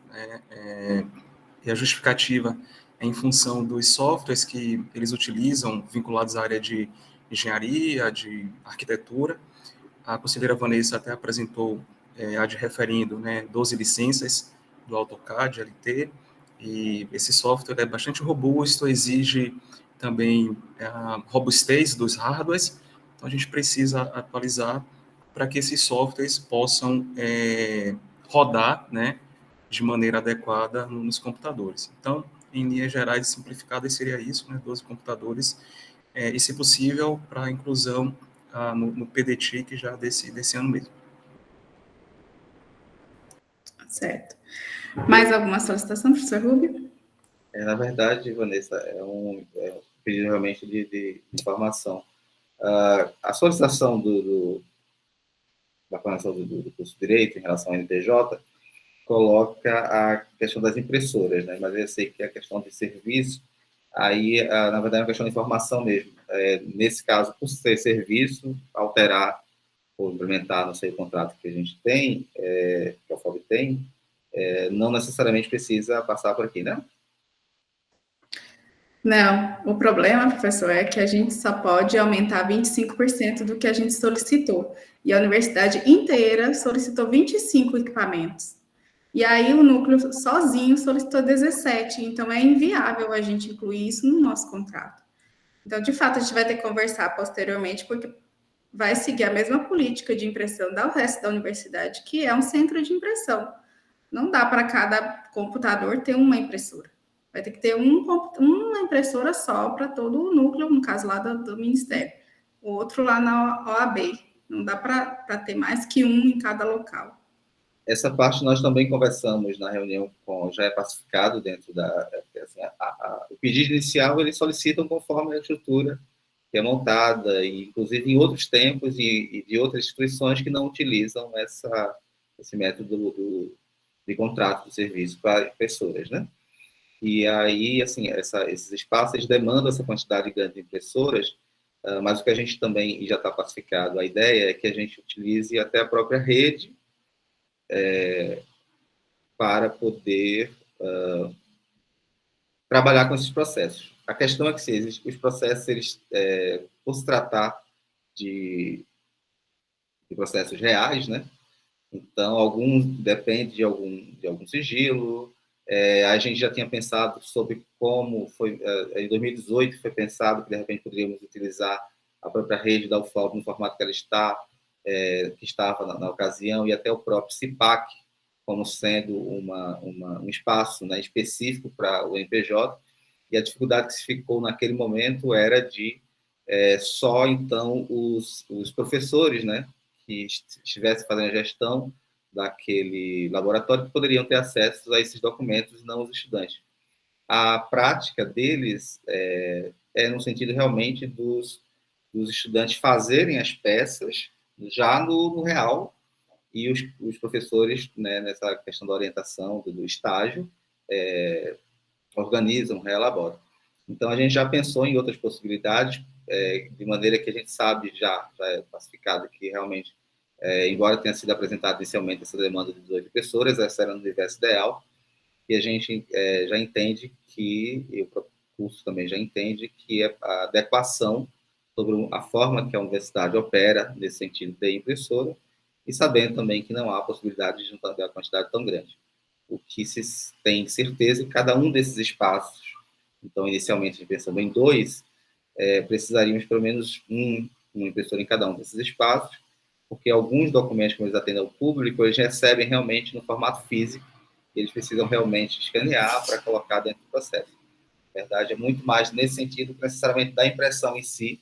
e a justificativa é em função dos softwares que eles utilizam, vinculados à área de engenharia, de arquitetura. A conselheira Vanessa até apresentou, ad referindo, 12 licenças do AutoCAD, LT, e esse software é bastante robusto, exige também a robustez dos hardwares, então a gente precisa atualizar para que esses softwares possam rodar, de maneira adequada nos computadores. Então, em linhas gerais e simplificadas, seria isso, 12 computadores, e, se possível, para a inclusão no PDTIC já desse ano mesmo. Certo. Mais alguma solicitação, professor Rubio? Na verdade, Vanessa, é um pedido realmente de informação. A solicitação da formação do curso de Direito em relação ao NTJ coloca a questão das impressoras, mas eu sei que a questão de serviço, aí, na verdade, é uma questão de informação mesmo. Nesse caso, por ser serviço, alterar ou implementar, não sei, o contrato que a gente tem, que a FOB tem, não necessariamente precisa passar por aqui, né? Não, o problema, professor, é que a gente só pode aumentar 25% do que a gente solicitou. E a universidade inteira solicitou 25 equipamentos. E aí o núcleo sozinho solicitou 17. Então é inviável a gente incluir isso no nosso contrato. Então, de fato, a gente vai ter que conversar posteriormente, porque vai seguir a mesma política de impressão do resto da universidade, que é um centro de impressão. Não dá para cada computador ter uma impressora. Vai ter que ter uma impressora só para todo o núcleo, no caso lá do Ministério. O outro lá na OAB. Não dá para ter mais que um em cada local. Essa parte nós também conversamos na reunião já é pacificado dentro da... Assim, o pedido inicial, eles solicitam conforme a estrutura que é montada, e, inclusive em outros tempos e de outras instituições que não utilizam esse método de contrato de serviço para impressoras, E aí, assim, esses espaços eles demandam essa quantidade grande de impressoras, mas o que a gente também, e já está pacificado, a ideia é que a gente utilize até a própria rede para poder trabalhar com esses processos. A questão é que os processos, eles, por se tratar de processos reais, Então, alguns depende de algum sigilo. A gente já tinha pensado sobre como foi, em 2018 foi pensado que de repente poderíamos utilizar a própria rede da UFOB no formato que ela que estava na ocasião, e até o próprio CIPAC como sendo um espaço específico para o NPJ, e a dificuldade que se ficou naquele momento era de só, então, os professores, que estivessem fazendo a gestão daquele laboratório que poderiam ter acesso a esses documentos, não os estudantes. A prática deles é no sentido realmente dos estudantes fazerem as peças já no real, e os professores, nessa questão da orientação, do estágio, organizam, reelaboram. Então, a gente já pensou em outras possibilidades, de maneira que a gente sabe, já é pacificado que realmente, embora tenha sido apresentada inicialmente essa demanda de 18 impressoras, essa era no universo ideal, e a gente já entende que, curso também já entende, que é a adequação sobre a forma que a universidade opera nesse sentido de impressora, e sabendo também que não há possibilidade de juntar uma quantidade tão grande. O que se tem certeza em cada um desses espaços, então, inicialmente, pensando em 2, precisaríamos pelo menos uma impressora em cada um desses espaços, porque alguns documentos, como eles atendem ao público, eles recebem realmente no formato físico, eles precisam realmente escanear para colocar dentro do processo. Na verdade, é muito mais nesse sentido, que necessariamente da impressão em si,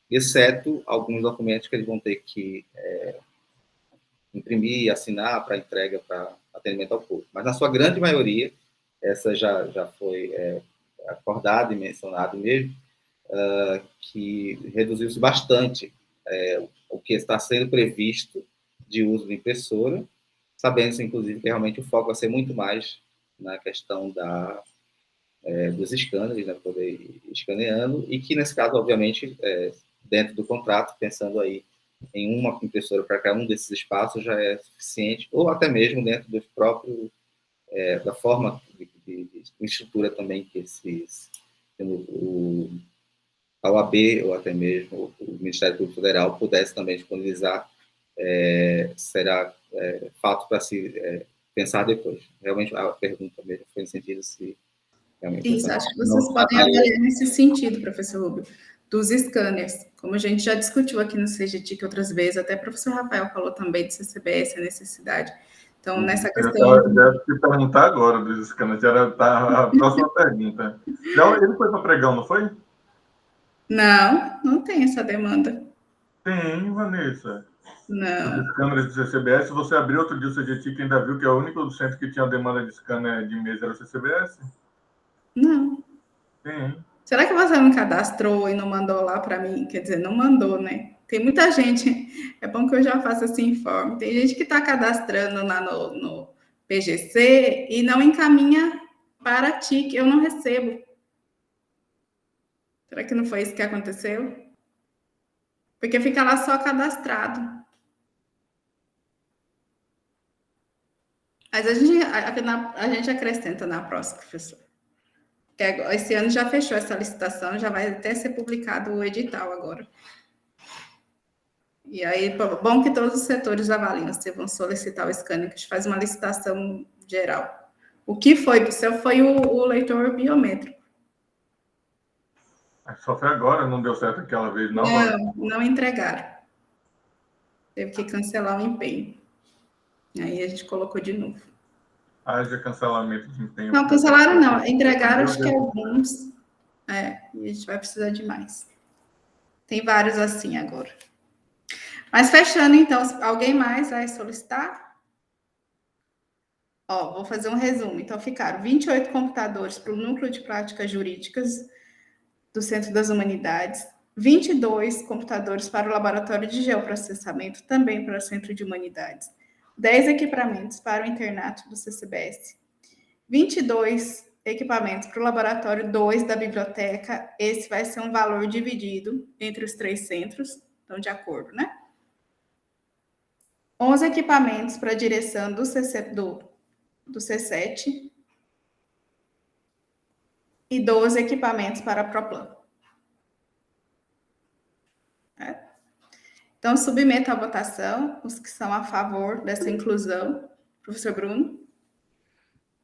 exceto alguns documentos que eles vão ter que imprimir e assinar para entrega, para atendimento ao público. Mas, na sua grande maioria, essa já foi acordada e mencionada mesmo, que reduziu-se bastante o que está sendo previsto de uso de impressora, sabendo, inclusive, que realmente o foco vai ser muito mais na questão dos scanners, né, poder ir escaneando, e que, nesse caso, obviamente, dentro do contrato, pensando aí em uma impressora para cada um desses espaços já é suficiente, ou até mesmo dentro do próprio, da forma de estrutura também que a OAB ou até mesmo o Ministério Público Federal pudesse também disponibilizar, será fato para se pensar depois. Realmente, a pergunta mesmo foi no sentido se realmente... Isso, acho que vocês podem avaliar nesse sentido, professor Rubio, dos scanners. Como a gente já discutiu aqui no CGTIC outras vezes, até o professor Rafael falou também do CCBS, a necessidade. Então, nessa questão... Eu já te perguntar agora dos scanners, era a próxima pergunta. Ele foi para pregão, não foi? Não tem essa demanda. Tem, Vanessa. Não. Os scanners do CCBS, você abriu outro dia o CGTIC e ainda viu que é o único centro que tinha demanda de scanner de mesa era o CCBS? Não. Tem. Será que você me cadastrou e não mandou lá para mim? Quer dizer, não mandou, né? Tem muita gente, é bom que eu já faça esse informe. Tem gente que está cadastrando lá no PGC e não encaminha para a TIC, eu não recebo. Será que não foi isso que aconteceu? Porque fica lá só cadastrado. Mas a gente acrescenta na próxima, professor. Esse ano já fechou essa licitação, já vai até ser publicado o edital agora. E aí, bom que todos os setores avaliam se vão solicitar o scanner, que a gente faz uma licitação geral. O que foi do céu foi o leitor biométrico. Só foi agora, não deu certo aquela vez, não? Não entregaram. Teve que cancelar o empenho. Aí a gente colocou de novo. Haja cancelamento de empenho. Não, cancelaram não. Entregaram, acho que alguns. E a gente vai precisar de mais. Tem vários assim agora. Mas fechando, então, alguém mais vai solicitar? Vou fazer um resumo. Então, ficaram 28 computadores para o Núcleo de Práticas Jurídicas do Centro das Humanidades, 22 computadores para o Laboratório de Geoprocessamento, também para o Centro de Humanidades, 10 equipamentos para o internato do CCBS, 22 equipamentos para o Laboratório 2 da Biblioteca. Esse vai ser um valor dividido entre os 3 centros, então, de acordo, né? 11 equipamentos para a direção do C7 e 12 equipamentos para a Proplan. Então, submeto à votação os que são a favor dessa inclusão. Professor Bruno.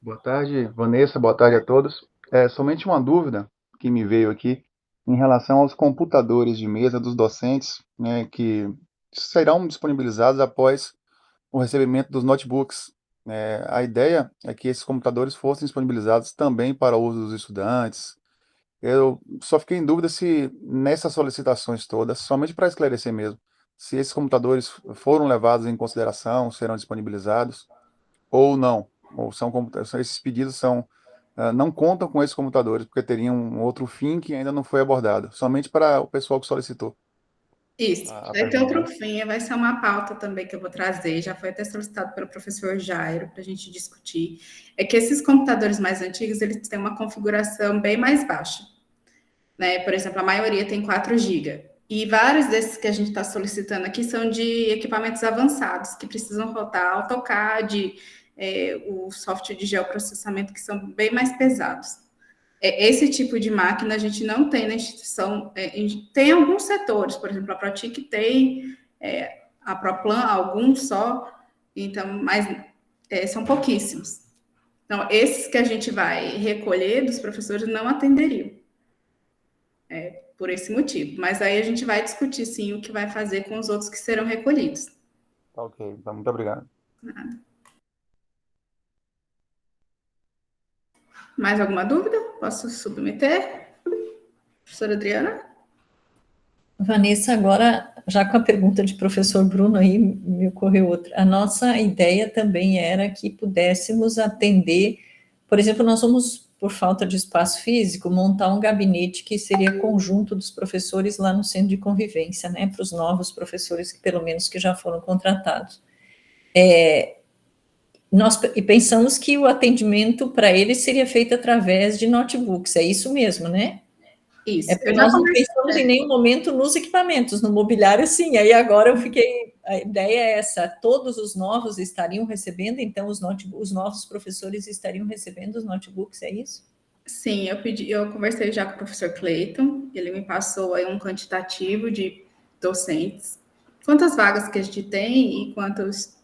Boa tarde, Vanessa. Boa tarde a todos. Somente uma dúvida que me veio aqui em relação aos computadores de mesa dos docentes, né, que serão disponibilizados após o recebimento dos notebooks. A ideia é que esses computadores fossem disponibilizados também para o uso dos estudantes. Eu só fiquei em dúvida se nessas solicitações todas, somente para esclarecer mesmo, se esses computadores foram levados em consideração, serão disponibilizados ou não. Ou esses pedidos não contam com esses computadores, porque teriam um outro fim que ainda não foi abordado, somente para o pessoal que solicitou. Isso, vai ter outro fim, vai ser uma pauta também que eu vou trazer, já foi até solicitado pelo professor Jairo para a gente discutir, é que esses computadores mais antigos, eles têm uma configuração bem mais baixa, né? Por exemplo, a maioria tem 4 GB, e vários desses que a gente está solicitando aqui são de equipamentos avançados, que precisam rodar AutoCAD, o software de geoprocessamento, que são bem mais pesados. esse tipo de máquina a gente não tem na instituição. Tem alguns setores, por exemplo, a Protic tem, a Proplan, alguns só, então, mas são pouquíssimos. Então, esses que a gente vai recolher dos professores não atenderiam, por esse motivo. Mas aí a gente vai discutir, sim, o que vai fazer com os outros que serão recolhidos. Tá ok, então, muito obrigado. Nada. Mais alguma dúvida? Posso submeter? Professora Adriana? Vanessa, agora, já com a pergunta de professor Bruno aí, me ocorreu outra. A nossa ideia também era que pudéssemos atender, por exemplo, nós vamos, por falta de espaço físico, montar um gabinete que seria conjunto dos professores lá no centro de convivência, né, para os novos professores, que pelo menos que já foram contratados. Nós pensamos que o atendimento para eles seria feito através de notebooks, é isso mesmo, né? Isso. Porque nós não pensamos em nenhum momento nos equipamentos, no mobiliário, sim. Aí agora a ideia é essa, todos os novos estariam recebendo, então os novos professores estariam recebendo os notebooks, é isso? Sim, eu conversei já com o professor Clayton, ele me passou aí um quantitativo de docentes, quantas vagas que a gente tem e quantos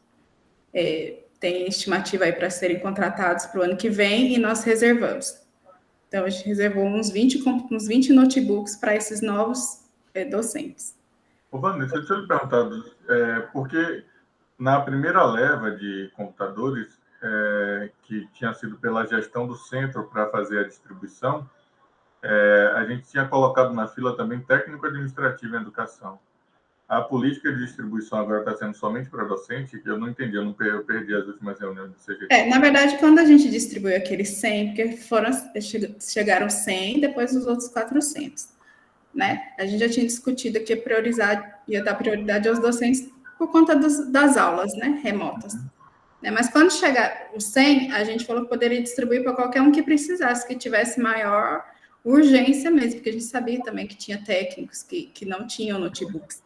tem estimativa aí para serem contratados para o ano que vem, e nós reservamos. Então, a gente reservou uns 20 notebooks para esses novos docentes. Ô, Vanessa, deixa eu lhe perguntar, porque na primeira leva de computadores, que tinha sido pela gestão do centro para fazer a distribuição, a gente tinha colocado na fila também técnico administrativo em educação. A política de distribuição agora está sendo somente para docente, que eu não entendi, eu perdi as últimas reuniões do CGT. Na verdade, quando a gente distribuiu aqueles 100, porque chegaram 100, depois os outros 400, né? A gente já tinha discutido que ia dar prioridade aos docentes por conta das aulas, né, remotas. Mas quando chegar os 100, a gente falou que poderia distribuir para qualquer um que precisasse, que tivesse maior urgência mesmo, porque a gente sabia também que tinha técnicos que não tinham notebooks.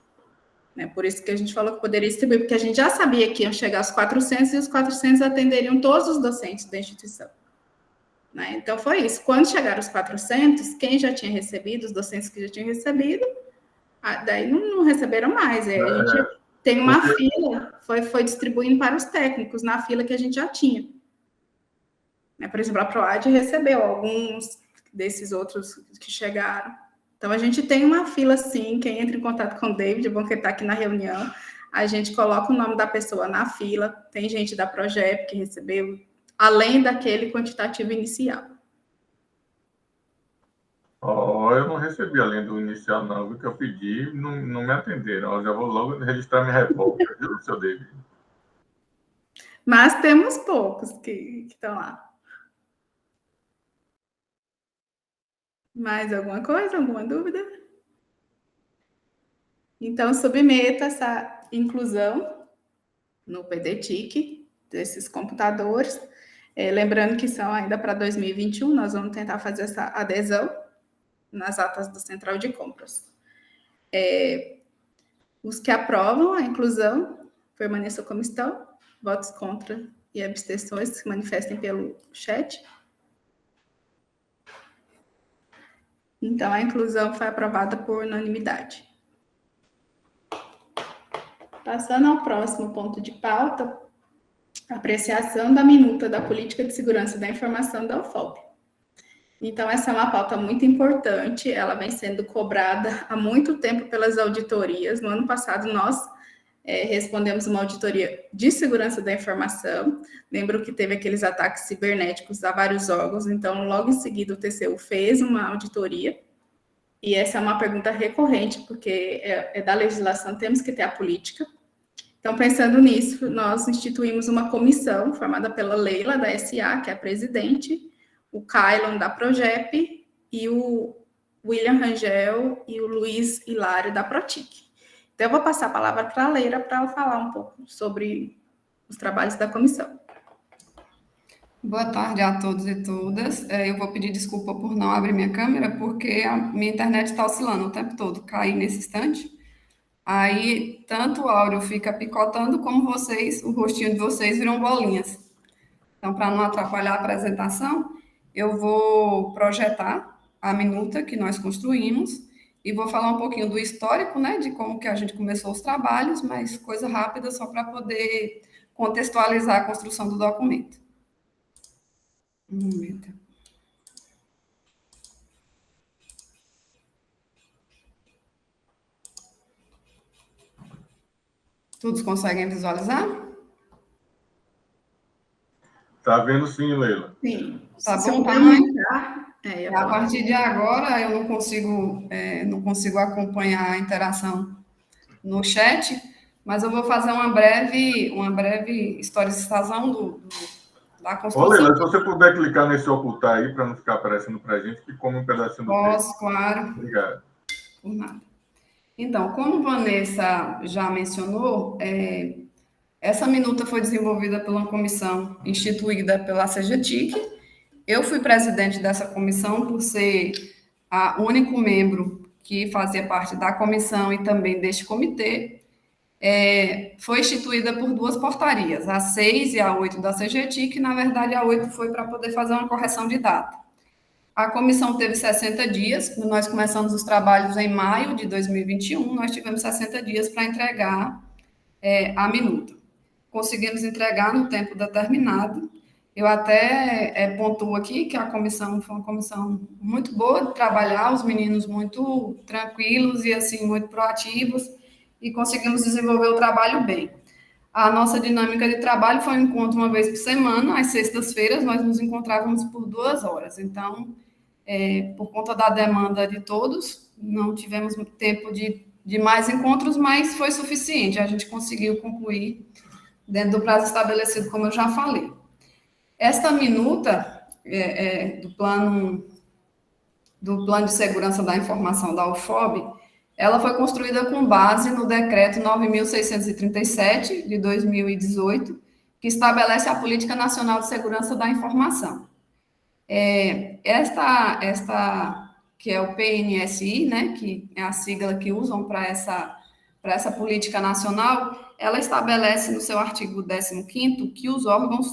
Por isso que a gente falou que poderia distribuir, porque a gente já sabia que iam chegar os 400 e os 400 atenderiam todos os docentes da instituição. Então, foi isso. Quando chegaram os 400, quem já tinha recebido, os docentes que já tinham recebido, daí não receberam mais. A gente tem uma fila, foi distribuindo para os técnicos, na fila que a gente já tinha. Por exemplo, a PROAD recebeu alguns desses outros que chegaram. Então, a gente tem uma fila, sim. Quem entra em contato com o David, bom que ele está aqui na reunião, a gente coloca o nome da pessoa na fila. Tem gente da Progep que recebeu, além daquele quantitativo inicial. Eu não recebi além do inicial, não. O que eu pedi, não me atenderam. Eu já vou logo registrar minha revolta, viu, seu David? Mas temos poucos que estão lá. Mais alguma coisa? Alguma dúvida? Então, submeta essa inclusão no PDTIC desses computadores. Lembrando que são ainda para 2021, nós vamos tentar fazer essa adesão nas atas do Central de Compras. Os que aprovam a inclusão, permaneçam como estão. Votos contra e abstenções se manifestem pelo chat. Então, a inclusão foi aprovada por unanimidade. Passando ao próximo ponto de pauta, apreciação da minuta da Política de Segurança da Informação da UFOP. Então, essa é uma pauta muito importante, ela vem sendo cobrada há muito tempo pelas auditorias. No ano passado, nós respondemos uma auditoria de segurança da informação. Lembro que teve aqueles ataques cibernéticos a vários órgãos, então, logo em seguida, o TCU fez uma auditoria, e essa é uma pergunta recorrente, porque é da legislação, temos que ter a política. Então, pensando nisso, nós instituímos uma comissão formada pela Leila, da SA, que é a presidente, o Kailon, da Progep, e o William Rangel e o Luiz Hilário, da Protic. Então, eu vou passar a palavra para a Leila para ela falar um pouco sobre os trabalhos da comissão. Boa tarde a todos e todas. Eu vou pedir desculpa por não abrir minha câmera, porque a minha internet está oscilando o tempo todo. Caí nesse instante. Aí, tanto o áudio fica picotando, como o rostinho de vocês viram bolinhas. Então, para não atrapalhar a apresentação, eu vou projetar a minuta que nós construímos e vou falar um pouquinho do histórico, né, de como que a gente começou os trabalhos, mas coisa rápida só para poder contextualizar a construção do documento. Um momento. Todos conseguem visualizar? Tá vendo sim, Leila. Sim. Tá Se bom eu tamanho? aumentar, ia A falar. partir de agora, eu não consigo acompanhar a interação no chat, mas eu vou fazer uma breve historicização da Ô, construção. Leila, se você puder clicar nesse ocultar aí, para não ficar aparecendo para a gente, que come um pedacinho do texto. Posso, claro. Obrigado. Por nada. Então, como Vanessa já mencionou, essa minuta foi desenvolvida por uma comissão instituída pela CGTIC. Eu fui presidente dessa comissão por ser o único membro que fazia parte da comissão e também deste comitê. Foi instituída por 2 portarias, a 6 e a 8 da CGTIC, que na verdade a 8 foi para poder fazer uma correção de data. A comissão teve 60 dias, nós começamos os trabalhos em maio de 2021, nós tivemos 60 dias para entregar a minuta. Conseguimos entregar no tempo determinado. Eu até pontuo aqui que a comissão foi uma comissão muito boa de trabalhar, os meninos muito tranquilos e assim muito proativos, e conseguimos desenvolver o trabalho bem. A nossa dinâmica de trabalho foi um encontro uma vez por semana, às sextas-feiras nós nos encontrávamos por 2 horas. Então, por conta da demanda de todos, não tivemos tempo de mais encontros, mas foi suficiente, a gente conseguiu concluir dentro do prazo estabelecido, como eu já falei. Esta minuta do plano de segurança da informação da UFOB, ela foi construída com base no decreto 9.637, de 2018, que estabelece a Política Nacional de Segurança da Informação. Esta que é o PNSI, né, que é a sigla que usam para essa política nacional, ela estabelece no seu artigo 15º que os órgãos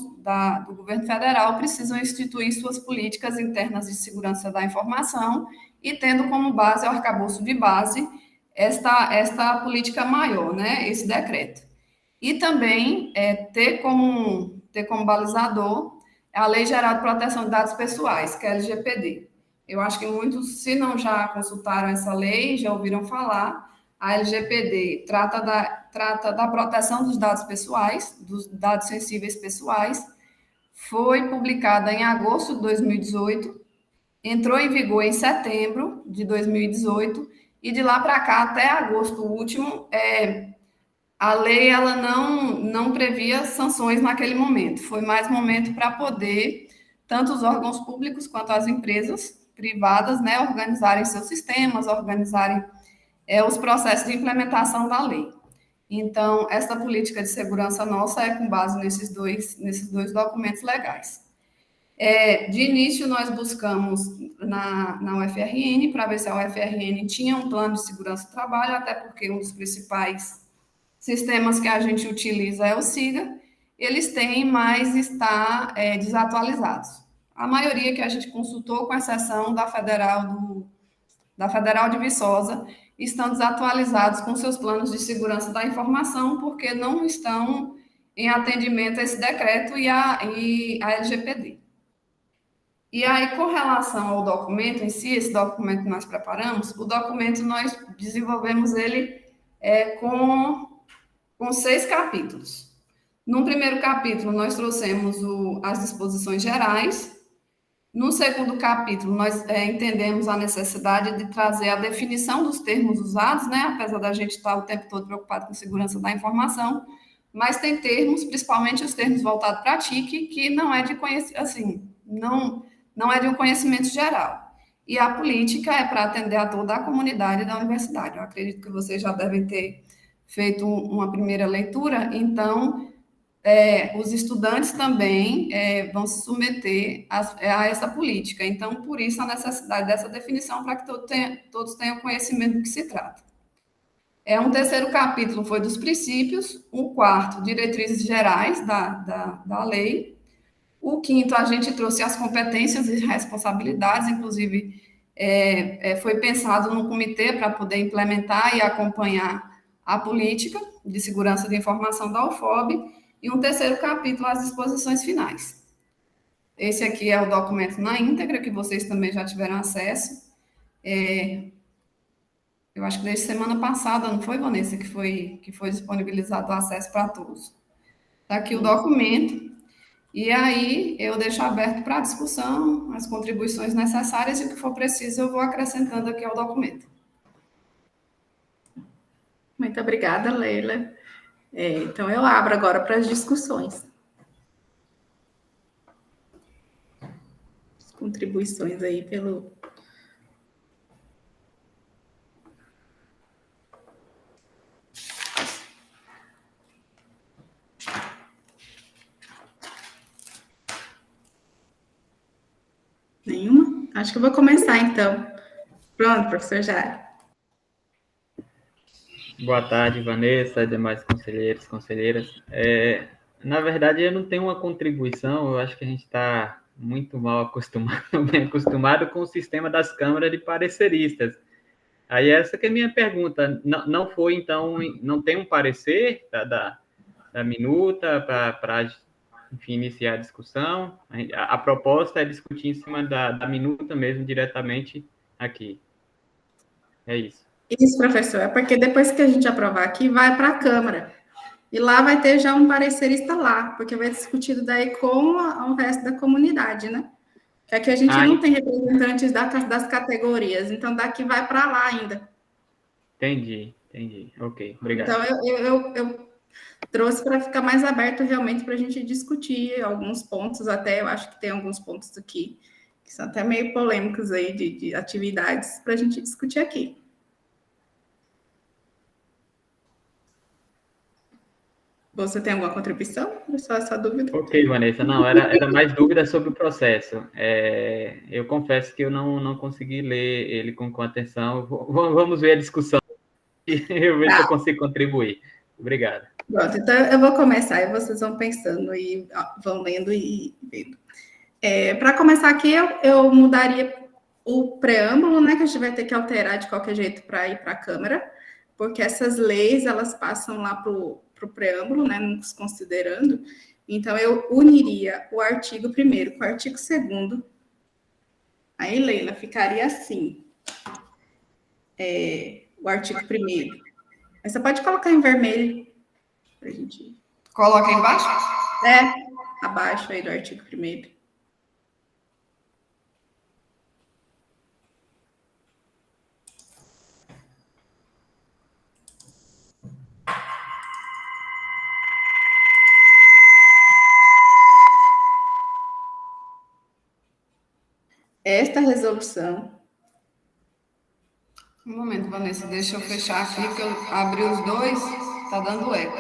do governo federal precisam instituir suas políticas internas de segurança da informação e tendo como base o arcabouço de base esta política maior, né, esse decreto. E também ter como balizador a Lei Geral de Proteção de Dados Pessoais, que é a LGPD. Eu acho que muitos, se não já consultaram essa lei, já ouviram falar. A LGPD trata da proteção dos dados pessoais, dos dados sensíveis pessoais. Foi publicada em agosto de 2018, entrou em vigor em setembro de 2018, e de lá para cá, até agosto último, a lei ela não previa sanções naquele momento. Foi mais momento para poder, tanto os órgãos públicos quanto as empresas privadas, né, organizarem seus sistemas, organizarem os processos de implementação da lei. Então, essa política de segurança nossa é com base nesses dois documentos legais. De início, nós buscamos na UFRN, para ver se a UFRN tinha um plano de segurança do trabalho, até porque um dos principais sistemas que a gente utiliza é o SIGA, eles têm, mas está desatualizados. A maioria que a gente consultou, com exceção da Federal de Viçosa, estão desatualizados com seus planos de segurança da informação, porque não estão em atendimento a esse decreto e a LGPD. E aí, com relação ao documento em si, esse documento que nós preparamos, o documento nós desenvolvemos ele com 6 capítulos. No primeiro capítulo, nós trouxemos as disposições gerais. No segundo capítulo, nós entendemos a necessidade de trazer a definição dos termos usados, né? Apesar da gente estar o tempo todo preocupado com a segurança da informação, mas tem termos, principalmente os termos voltados para a TIC, que não é de não é de um conhecimento geral. E a política é para atender a toda a comunidade da universidade. Eu acredito que vocês já devem ter feito uma primeira leitura, então os estudantes também vão se submeter a essa política. Então, por isso, a necessidade dessa definição, para que todos tenham conhecimento do que se trata. Um terceiro capítulo foi dos princípios, o quarto, diretrizes gerais da lei, O quinto, a gente trouxe as competências e responsabilidades, inclusive foi pensado num comitê para poder implementar e acompanhar a política de segurança de informação da UFOB, e um terceiro capítulo, as disposições finais. Esse aqui é o documento na íntegra, que vocês também já tiveram acesso. Eu acho que desde semana passada, não foi, Vanessa, que foi disponibilizado o acesso para todos. Está aqui o documento, e aí eu deixo aberto para a discussão, as contribuições necessárias, e o que for preciso eu vou acrescentando aqui ao documento. Muito obrigada, Leila. Então, eu abro agora para as discussões. As contribuições aí pelo... Nenhuma? Acho que eu vou começar, então. Pronto, professor Jair. Boa tarde, Vanessa, demais conselheiros, conselheiras. Na verdade, eu não tenho uma contribuição, eu acho que a gente está muito mal acostumado, bem acostumado com o sistema das câmaras de pareceristas. Aí essa que é a minha pergunta, não foi, então, não tem um parecer da minuta para enfim, iniciar a discussão? A proposta é discutir em cima da minuta mesmo, diretamente aqui. É isso. Isso, professor, é porque depois que a gente aprovar aqui, vai para a Câmara. E lá vai ter já um parecerista lá, porque vai ser discutido daí com o resto da comunidade, né? Que aqui a gente não tem representantes das categorias, então daqui vai para lá ainda. Entendi. Ok, obrigado. Então, eu trouxe para ficar mais aberto realmente para a gente discutir alguns pontos, até eu acho que tem alguns pontos aqui que são até meio polêmicos aí de atividades para a gente discutir aqui. Você tem alguma contribuição? Só essa dúvida? Ok, Vanessa. Não, era mais dúvida sobre o processo. Eu confesso que eu não consegui ler ele com atenção. Vamos ver a discussão e eu ver se eu consigo contribuir. Obrigado. Pronto, então eu vou começar e vocês vão pensando e vão lendo e vendo. Para começar aqui, eu mudaria o preâmbulo, né, que a gente vai ter que alterar de qualquer jeito para ir para a Câmara, porque essas leis, elas passam lá para o preâmbulo, né, nos considerando. Então, eu uniria o artigo 1º com o artigo 2º. Aí, Leila, ficaria assim. O artigo 1º. Mas você pode colocar em vermelho para a gente... Coloca aí embaixo? Abaixo aí do artigo 1º. Esta resolução... Um momento, Vanessa, deixa eu fechar aqui, que eu abri os dois, está dando eco.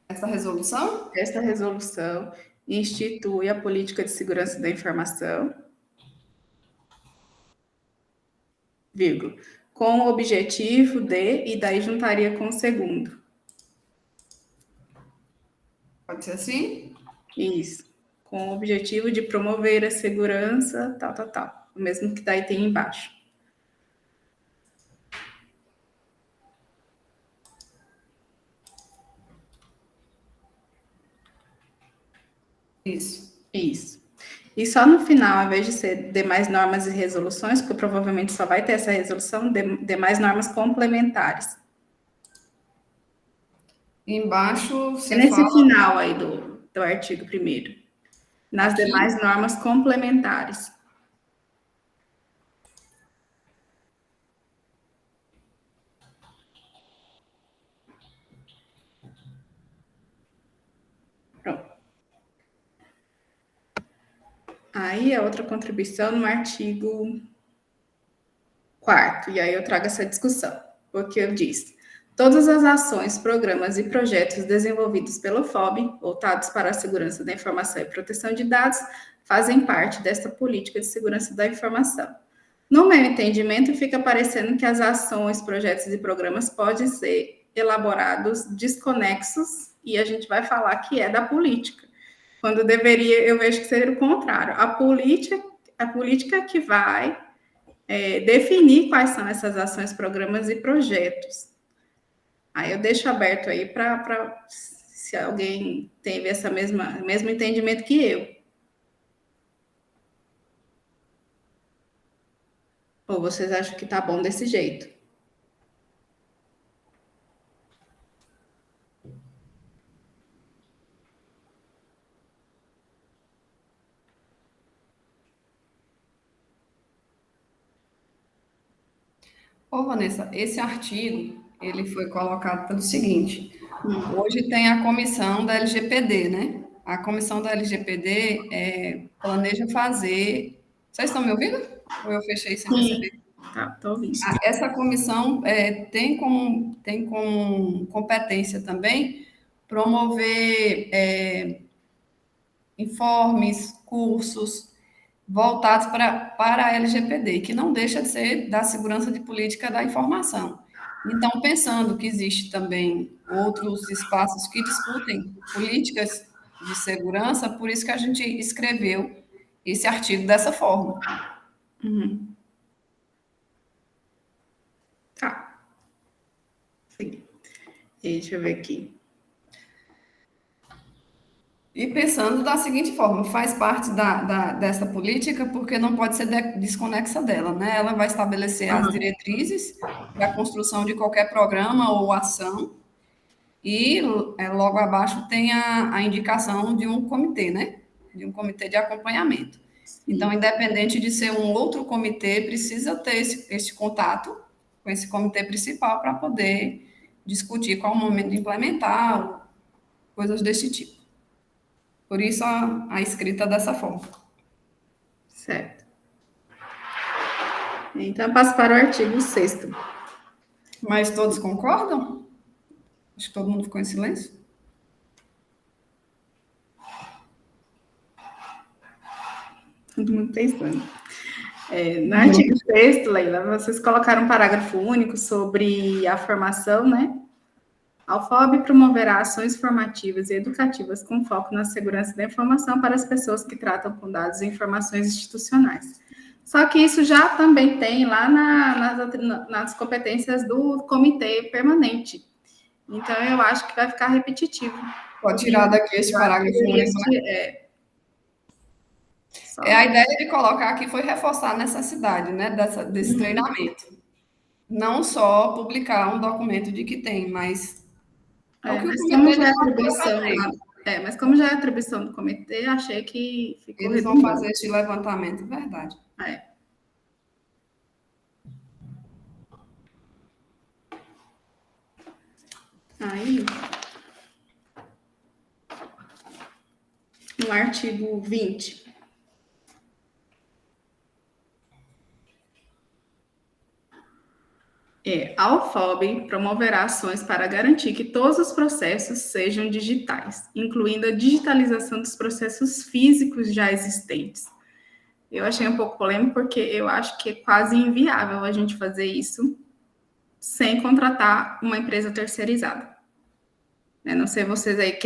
Esta resolução institui a política de segurança da informação, vírgula, com o objetivo de, e daí juntaria com o 2º. Pode ser assim? Isso. Com o objetivo de promover a segurança, tal. O mesmo que daí tem embaixo. Isso. E só no final, ao invés de ser demais normas e resoluções, porque provavelmente só vai ter essa resolução, demais normas complementares. Embaixo, você nesse fala... final aí do artigo 1º. Nas demais normas complementares. Pronto. Aí a outra contribuição no artigo 4º, e aí eu trago essa discussão, porque eu disse: todas as ações, programas e projetos desenvolvidos pelo FOB, voltados para a segurança da informação e proteção de dados, fazem parte dessa política de segurança da informação. No meu entendimento, fica parecendo que as ações, projetos e programas podem ser elaborados desconexos, e a gente vai falar que é da política, quando deveria, eu vejo que seria o contrário. A política que vai definir quais são essas ações, programas e projetos. Aí eu deixo aberto aí para se alguém teve esse mesmo entendimento que eu. Ou vocês acham que está bom desse jeito? Ô, Vanessa, esse artigo, ele foi colocado pelo seguinte, hoje tem a comissão da LGPD, né? A comissão da LGPD planeja fazer... Vocês estão me ouvindo? Ou eu fechei sem perceber? Tá, tô ouvindo. Essa comissão tem como competência também promover informes, cursos voltados para a LGPD, que não deixa de ser da segurança de política da informação. Então, pensando que existe também outros espaços que discutem políticas de segurança, por isso que a gente escreveu esse artigo dessa forma. Uhum. Tá. Sim. Deixa eu ver aqui. E pensando da seguinte forma, faz parte dessa política porque não pode ser desconexa dela, né? Ela vai estabelecer as diretrizes da construção de qualquer programa ou ação e logo abaixo tem a indicação de um comitê, né? De um comitê de acompanhamento. Então, independente de ser um outro comitê, precisa ter esse contato com esse comitê principal para poder discutir qual o momento de implementar, coisas desse tipo. Por isso, a escrita dessa forma. Certo. Então, passo para o artigo 6º. Mas todos concordam? Acho que todo mundo ficou em silêncio. Todo mundo pensando. No artigo 6º, Leila, vocês colocaram um parágrafo único sobre a formação, né? A UFOB promoverá ações formativas e educativas com foco na segurança da informação para as pessoas que tratam com dados e informações institucionais. Só que isso já também tem lá nas competências do comitê permanente. Então, eu acho que vai ficar repetitivo. Pode tirar daqui esse parágrafo único, né? A ideia de colocar aqui foi reforçar a necessidade, né, desse treinamento. Não só publicar um documento de que tem, mas... mas como já é atribuição, mas como já é atribuição do comitê, achei que ficou eles vão fazer esse levantamento, verdade. Aí, no artigo 20, a UFOB promoverá ações para garantir que todos os processos sejam digitais, incluindo a digitalização dos processos físicos já existentes. Eu achei um pouco polêmico, porque eu acho que é quase inviável a gente fazer isso sem contratar uma empresa terceirizada. Não sei vocês aí,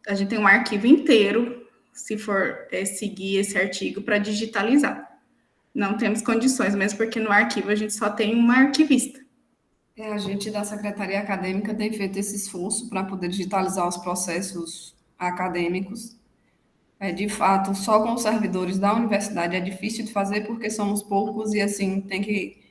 a gente tem um arquivo inteiro, se for seguir esse artigo, para digitalizar. Não temos condições, mesmo porque no arquivo a gente só tem uma arquivista. A gente da Secretaria Acadêmica tem feito esse esforço para poder digitalizar os processos acadêmicos. De fato, só com os servidores da universidade é difícil de fazer, porque somos poucos e, assim, tem que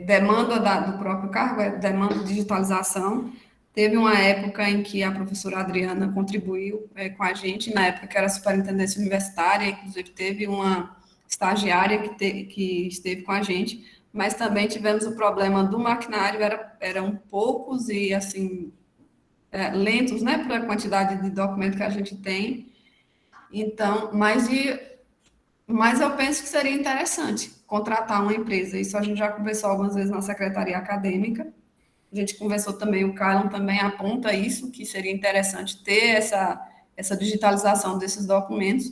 demanda do próprio cargo, demanda de digitalização. Teve uma época em que a professora Adriana contribuiu com a gente, na época que era superintendência universitária, inclusive teve uma estagiária que esteve com a gente, mas também tivemos o problema do maquinário, eram poucos e, assim, lentos, né, pela quantidade de documento que a gente tem. Então, mas eu penso que seria interessante contratar uma empresa. Isso a gente já conversou algumas vezes na Secretaria Acadêmica. A gente conversou também, o Carlon também aponta isso, que seria interessante ter essa digitalização desses documentos,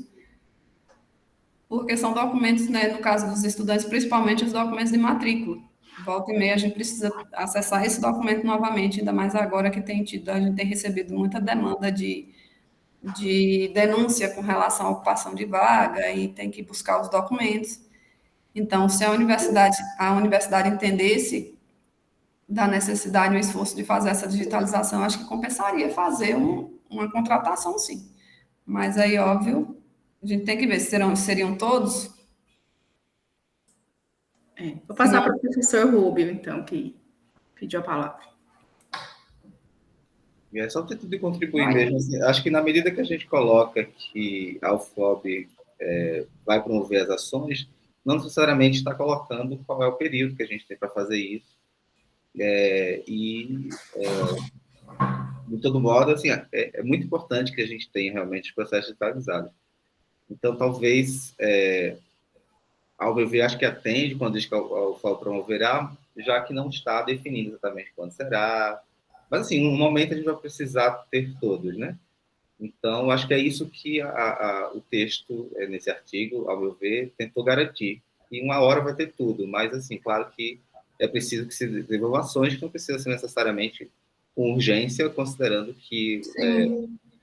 porque são documentos, né, no caso dos estudantes, principalmente os documentos de matrícula. Volta e meia a gente precisa acessar esse documento novamente, ainda mais agora que a gente tem recebido muita demanda de denúncia com relação à ocupação de vaga e tem que buscar os documentos. Então, se a universidade entendesse da necessidade e o esforço de fazer essa digitalização, acho que compensaria fazer uma contratação, sim. Mas aí, óbvio, a gente tem que ver se seriam todos. Vou passar para o professor Rubio, então, que pediu a palavra. É só ter de contribuir mesmo. Assim, acho que na medida que a gente coloca que a UFOB vai promover as ações, não necessariamente está colocando qual é o período que a gente tem para fazer isso. De todo modo, assim, é muito importante que a gente tenha realmente os processos digitalizados. Então, talvez, ao meu ver, acho que atende quando diz que a UFOB promoverá, já que não está definido exatamente quando será. Mas, assim, no momento a gente vai precisar ter todos, né? Então, acho que é isso que o texto, nesse artigo, ao meu ver, tentou garantir. E uma hora vai ter tudo, mas, assim, claro que é preciso que se desenvolvam ações que não precisam ser necessariamente com urgência, considerando que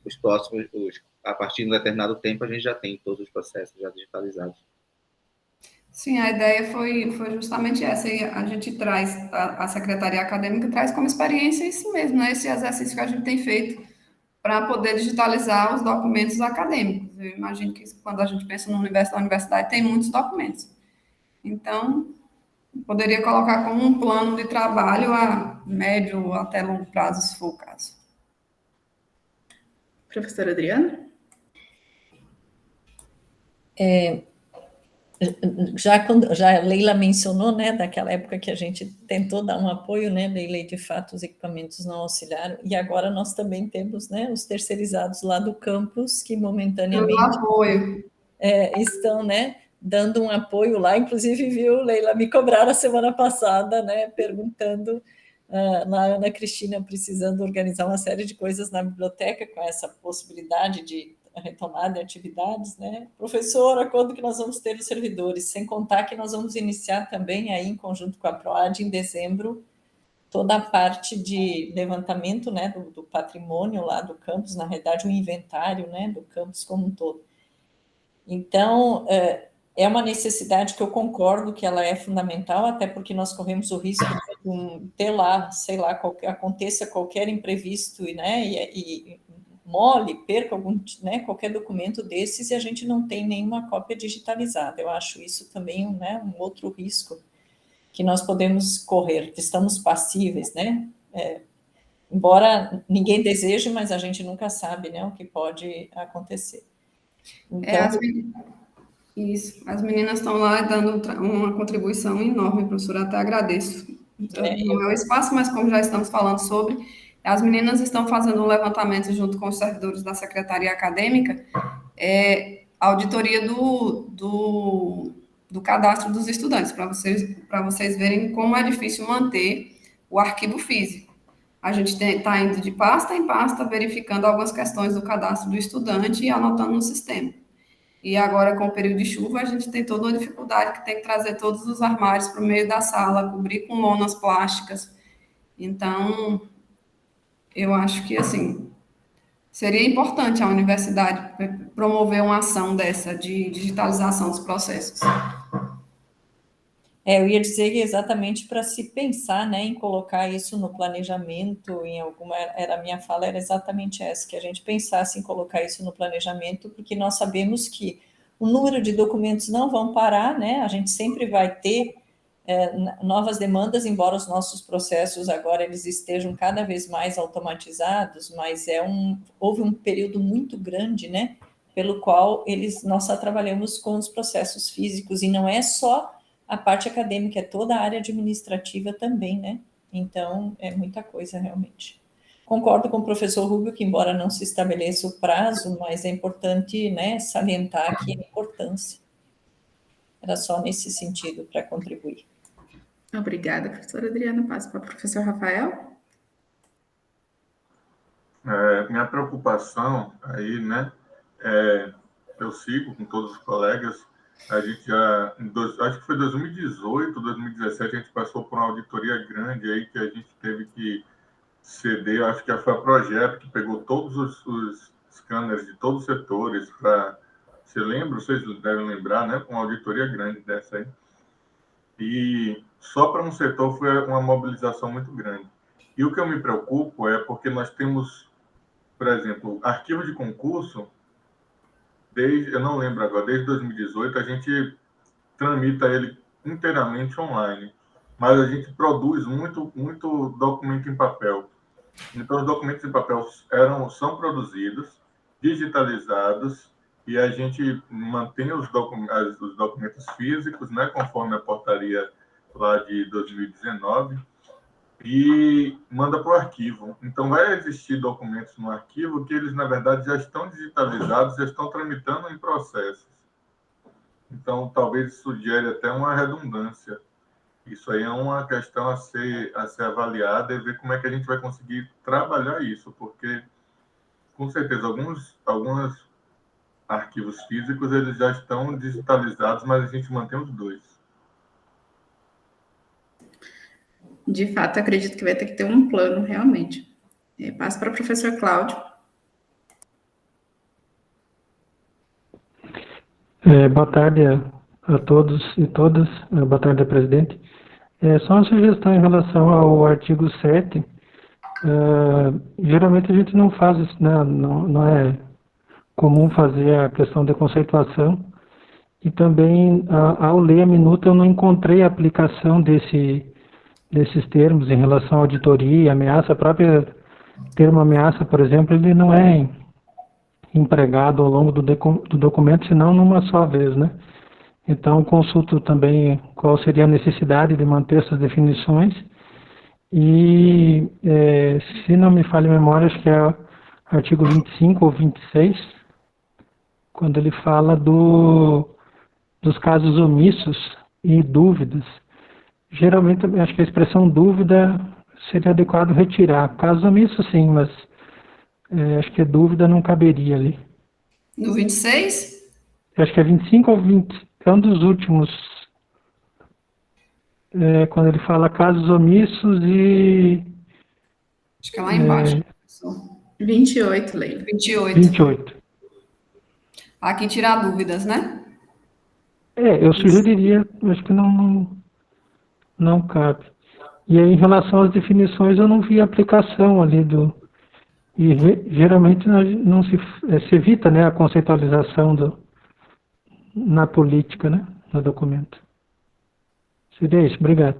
os próximos, a partir de um determinado tempo, a gente já tem todos os processos já digitalizados. Sim, a ideia foi justamente essa. E a gente traz, a Secretaria Acadêmica traz como experiência isso mesmo, né? Esse exercício que a gente tem feito para poder digitalizar os documentos acadêmicos. Eu imagino que quando a gente pensa no universo da universidade, tem muitos documentos. Então, poderia colocar como um plano de trabalho a médio até longo prazo, se for o caso. Professora Adriana? Já a Leila mencionou, né, daquela época que a gente tentou dar um apoio, né, Leila, e de fato os equipamentos não auxiliaram, e agora nós também temos, né, os terceirizados lá do campus, que momentaneamente estão, né, dando um apoio lá, inclusive, viu, Leila, me cobraram a semana passada, né, perguntando na Ana Cristina, precisando organizar uma série de coisas na biblioteca, com essa possibilidade de retomada de atividades, né? Professora, quando que nós vamos ter os servidores? Sem contar que nós vamos iniciar também aí, em conjunto com a PROAD, em dezembro, toda a parte de levantamento, né, do patrimônio lá do campus, na realidade, um inventário, né, do campus como um todo. Então, é uma necessidade que eu concordo que ela é fundamental, até porque nós corremos o risco de ter lá, sei lá, aconteça qualquer imprevisto, né, e mole, perca algum, né, qualquer documento desses e a gente não tem nenhuma cópia digitalizada. Eu acho isso também, né, um outro risco que nós podemos correr, estamos passíveis, né, embora ninguém deseje, mas a gente nunca sabe, né, o que pode acontecer. Então, as meninas estão lá dando uma contribuição enorme, professora, até agradeço. Não é o espaço, mas como já estamos falando sobre, as meninas estão fazendo um levantamento junto com os servidores da Secretaria Acadêmica, auditoria do cadastro dos estudantes, para vocês verem como é difícil manter o arquivo físico. A gente está indo de pasta em pasta, verificando algumas questões do cadastro do estudante e anotando no sistema. E agora, com o período de chuva, a gente tem toda uma dificuldade que tem que trazer todos os armários para o meio da sala, cobrir com lonas plásticas. Então, eu acho que, assim, seria importante a universidade promover uma ação dessa de digitalização dos processos. Eu ia dizer que exatamente para se pensar, né, em colocar isso no planejamento, em alguma, a minha fala era exatamente essa, que a gente pensasse em colocar isso no planejamento, porque nós sabemos que o número de documentos não vão parar, né, a gente sempre vai ter novas demandas, embora os nossos processos agora eles estejam cada vez mais automatizados, mas houve um período muito grande, né, pelo qual nós só trabalhamos com os processos físicos, e não é só a parte acadêmica, é toda a área administrativa também, né? Então, é muita coisa, realmente. Concordo com o professor Rubio, que embora não se estabeleça o prazo, mas é importante, né, salientar aqui a importância. Era só nesse sentido, para contribuir. Obrigada, professora Adriana. Passo para o professor Rafael. Minha preocupação aí, né, eu sigo com todos os colegas, a gente já, acho que foi 2018, 2017, a gente passou por uma auditoria grande aí que a gente teve que ceder, acho que foi a Projeto que pegou todos os scanners de todos os setores para... Você lembra? Vocês devem lembrar, né? Uma auditoria grande dessa aí. E só para um setor foi uma mobilização muito grande. E o que eu me preocupo é porque nós temos, por exemplo, arquivo de concurso, eu não lembro agora, desde 2018, a gente tramita ele inteiramente online, mas a gente produz muito documento em papel. Então, os documentos em papel são produzidos, digitalizados, e a gente mantém os documentos físicos, né, conforme a portaria lá de 2019, e manda para o arquivo. Então, vai existir documentos no arquivo que eles, na verdade, já estão digitalizados, já estão tramitando em processos. Então, talvez isso gere até uma redundância. Isso aí é uma questão a ser avaliada e ver como é que a gente vai conseguir trabalhar isso, porque, com certeza, alguns arquivos físicos eles já estão digitalizados, mas a gente mantém os dois. De fato, acredito que vai ter que ter um plano, realmente. Passo para o professor Cláudio. Boa tarde a todos e todas. Boa tarde, presidente. Só uma sugestão em relação ao artigo 7. Geralmente a gente não faz isso, né? Não é comum fazer a questão da conceituação. E também, ao ler a minuta, eu não encontrei a aplicação desses termos em relação à auditoria, ameaça. A própria termo ameaça, por exemplo, ele não é empregado ao longo do documento, senão numa só vez, né? Então, consulto também qual seria a necessidade de manter essas definições e, se não me falha a memória, acho que é o artigo 25 ou 26, quando ele fala dos casos omissos e dúvidas. Geralmente, acho que a expressão dúvida seria adequado retirar. Casos omissos, sim, mas acho que dúvida não caberia ali. No 26? Acho que é 25 ou 20, é um dos últimos, quando ele fala casos omissos e... Acho que é lá embaixo. 28, Leila. 28. Aqui tirar dúvidas, né? Eu sugeriria, acho que não cabe. E aí, em relação às definições, eu não vi aplicação ali e geralmente não se evita, né, a conceitualização na política, né, no documento. Seria isso, obrigado.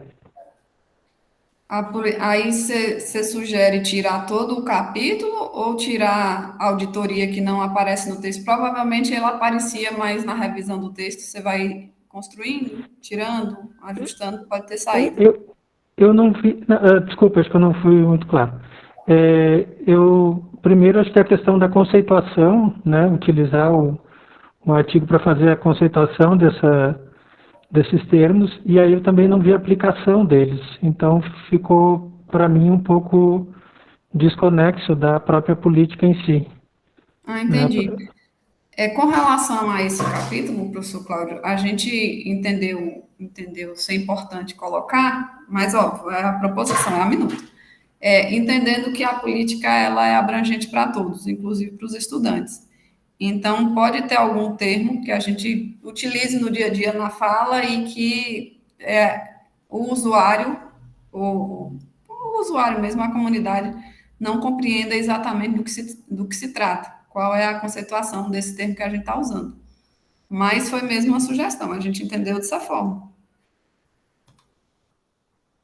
Aí você sugere tirar todo o capítulo ou tirar a auditoria que não aparece no texto? Provavelmente ela aparecia mais na revisão do texto, você vai construindo, tirando, ajustando, pode ter saído. Eu não vi, desculpa, acho que eu não fui muito claro. Primeiro, acho que a questão da conceituação, né, utilizar um artigo para fazer a conceituação desses termos, e aí eu também não vi a aplicação deles. Então, ficou, para mim, um pouco desconexo da própria política em si. Entendi. Com relação a esse capítulo, professor Cláudio, a gente entendeu ser importante colocar, mas, óbvio, a proposição é a minuta. Entendendo que a política ela é abrangente para todos, inclusive para os estudantes. Então, pode ter algum termo que a gente utilize no dia a dia na fala e que o usuário, o usuário mesmo, a comunidade, não compreenda exatamente do que se trata, qual é a conceituação desse termo que a gente está usando. Mas foi mesmo uma sugestão, a gente entendeu dessa forma.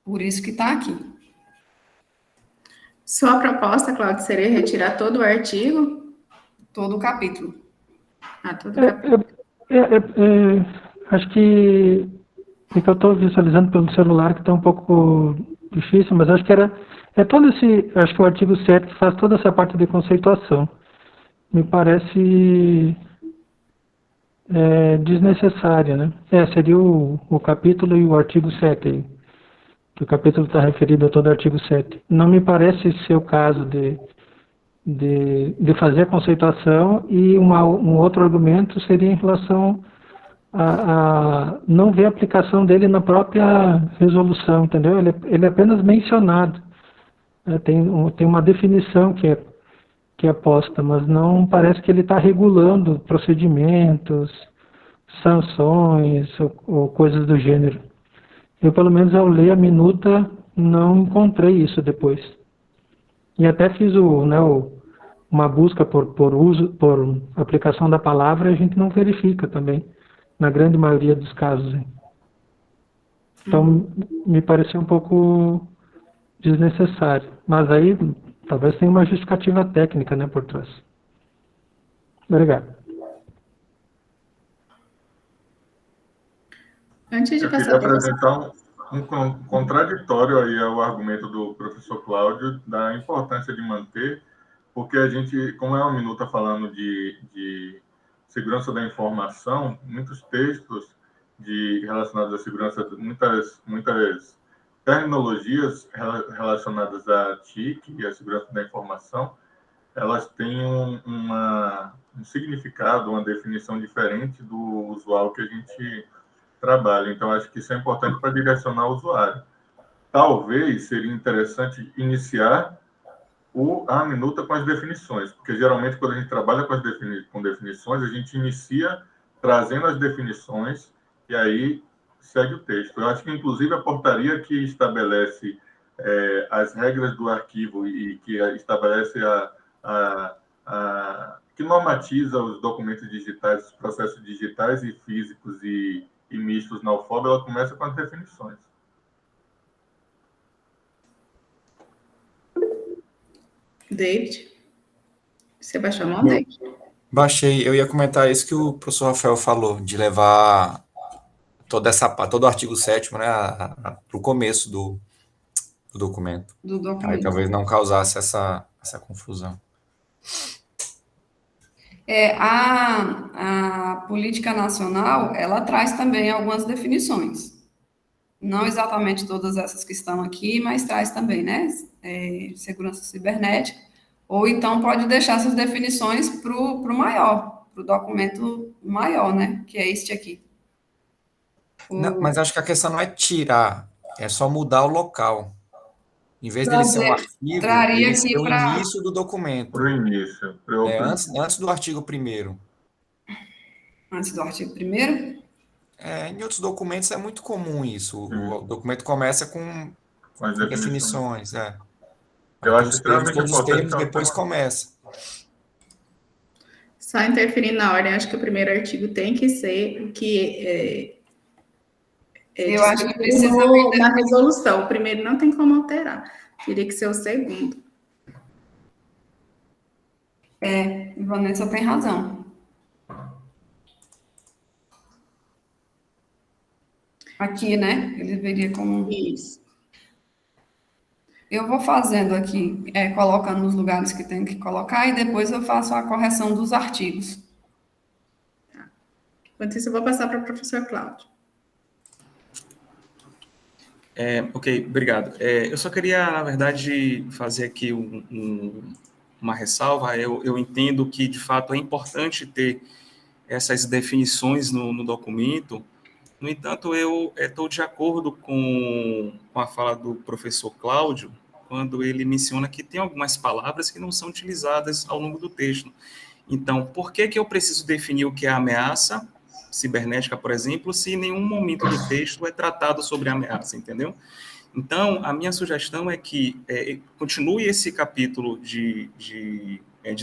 Por isso que está aqui. Sua proposta, Cláudia, seria retirar todo o artigo? Todo o capítulo. Todo o capítulo. Acho que eu estou visualizando pelo celular que está um pouco difícil, mas acho que acho que o artigo 7 que faz toda essa parte de conceituação. Me parece desnecessária, né? Seria o capítulo e o artigo 7 aí, que o capítulo está referido a todo o artigo 7. Não me parece ser o caso de de fazer a conceituação, e um outro argumento seria em relação a não ver a aplicação dele na própria resolução, entendeu? Ele é apenas mencionado. Tem uma definição que é posta, mas não parece que ele está regulando procedimentos, sanções ou coisas do gênero. Eu, pelo menos, ao ler a minuta, não encontrei isso depois. E até fiz uma busca por aplicação da palavra, e a gente não verifica também, na grande maioria dos casos. Hein? Então, me pareceu um pouco desnecessário. Mas aí, talvez tenha uma justificativa técnica, né, por trás. Obrigado. Antes de Eu passar queria para você. apresentar um contraditório aí ao argumento do professor Cláudio da importância de manter, porque a gente, como é uma minuta falando de segurança da informação, muitos textos relacionados à segurança, muitas terminologias relacionadas à TIC e à segurança da informação, elas têm um significado, uma definição diferente do usual que a gente trabalha. Então, acho que isso é importante para direcionar o usuário. Talvez seria interessante iniciar a minuta com as definições, porque geralmente quando a gente trabalha com definições, a gente inicia trazendo as definições e aí segue o texto. Eu acho que, inclusive, a portaria que estabelece as regras do arquivo e que estabelece que normatiza os documentos digitais, os processos digitais e físicos e mistos na UFOB, ela começa com as definições. David, você baixou a mão, David? Baixei. Eu ia comentar isso que o professor Rafael falou, de levar todo o artigo 7º, né, para o começo do documento. Aí talvez não causasse essa confusão. A política nacional, ela traz também algumas definições. Não exatamente todas essas que estão aqui, mas traz também, né? Segurança cibernética. Ou então pode deixar essas definições para o maior, para o documento maior, né? Que é este aqui. Não, mas acho que a questão não é tirar, é só mudar o local. Em vez dele ser um arquivo, ele ser o início do documento. Para o início. Antes do artigo 1º. Antes do artigo 1º? Em outros documentos é muito comum isso. O documento começa com as definições. Eu acho extremamente todos os termos depois começa. Só interferir na ordem, acho que o primeiro artigo tem que ser o que eu acho que precisa na resolução. O primeiro não tem como alterar. Teria que ser o segundo. Vanessa tem razão. Aqui, né? Ele veria como... Isso. Eu vou fazendo aqui, colocando nos lugares que tem que colocar, e depois eu faço a correção dos artigos. Enquanto isso, eu vou passar para o professor Cláudio. Ok, obrigado. Eu só queria, na verdade, fazer aqui uma ressalva. Eu entendo que, de fato, é importante ter essas definições no documento. No entanto, eu estou de acordo com a fala do professor Cláudio, quando ele menciona que tem algumas palavras que não são utilizadas ao longo do texto. Então, por que eu preciso definir o que é ameaça cibernética, por exemplo, se em nenhum momento do texto é tratado sobre ameaça, entendeu? Então, a minha sugestão é que continue esse capítulo de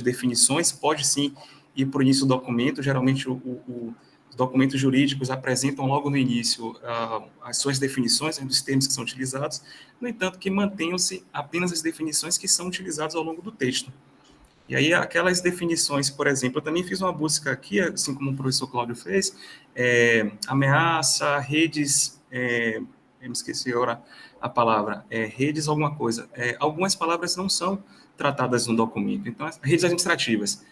definições, pode sim ir para o início do documento. Geralmente os documentos jurídicos apresentam logo no início as suas definições, dos termos que são utilizados, no entanto que mantenham-se apenas as definições que são utilizadas ao longo do texto. E aí, aquelas definições, por exemplo, eu também fiz uma busca aqui, assim como o professor Cláudio fez, ameaça, redes, eu me esqueci agora a palavra, redes alguma coisa. Algumas palavras não são tratadas no documento, então, redes administrativas.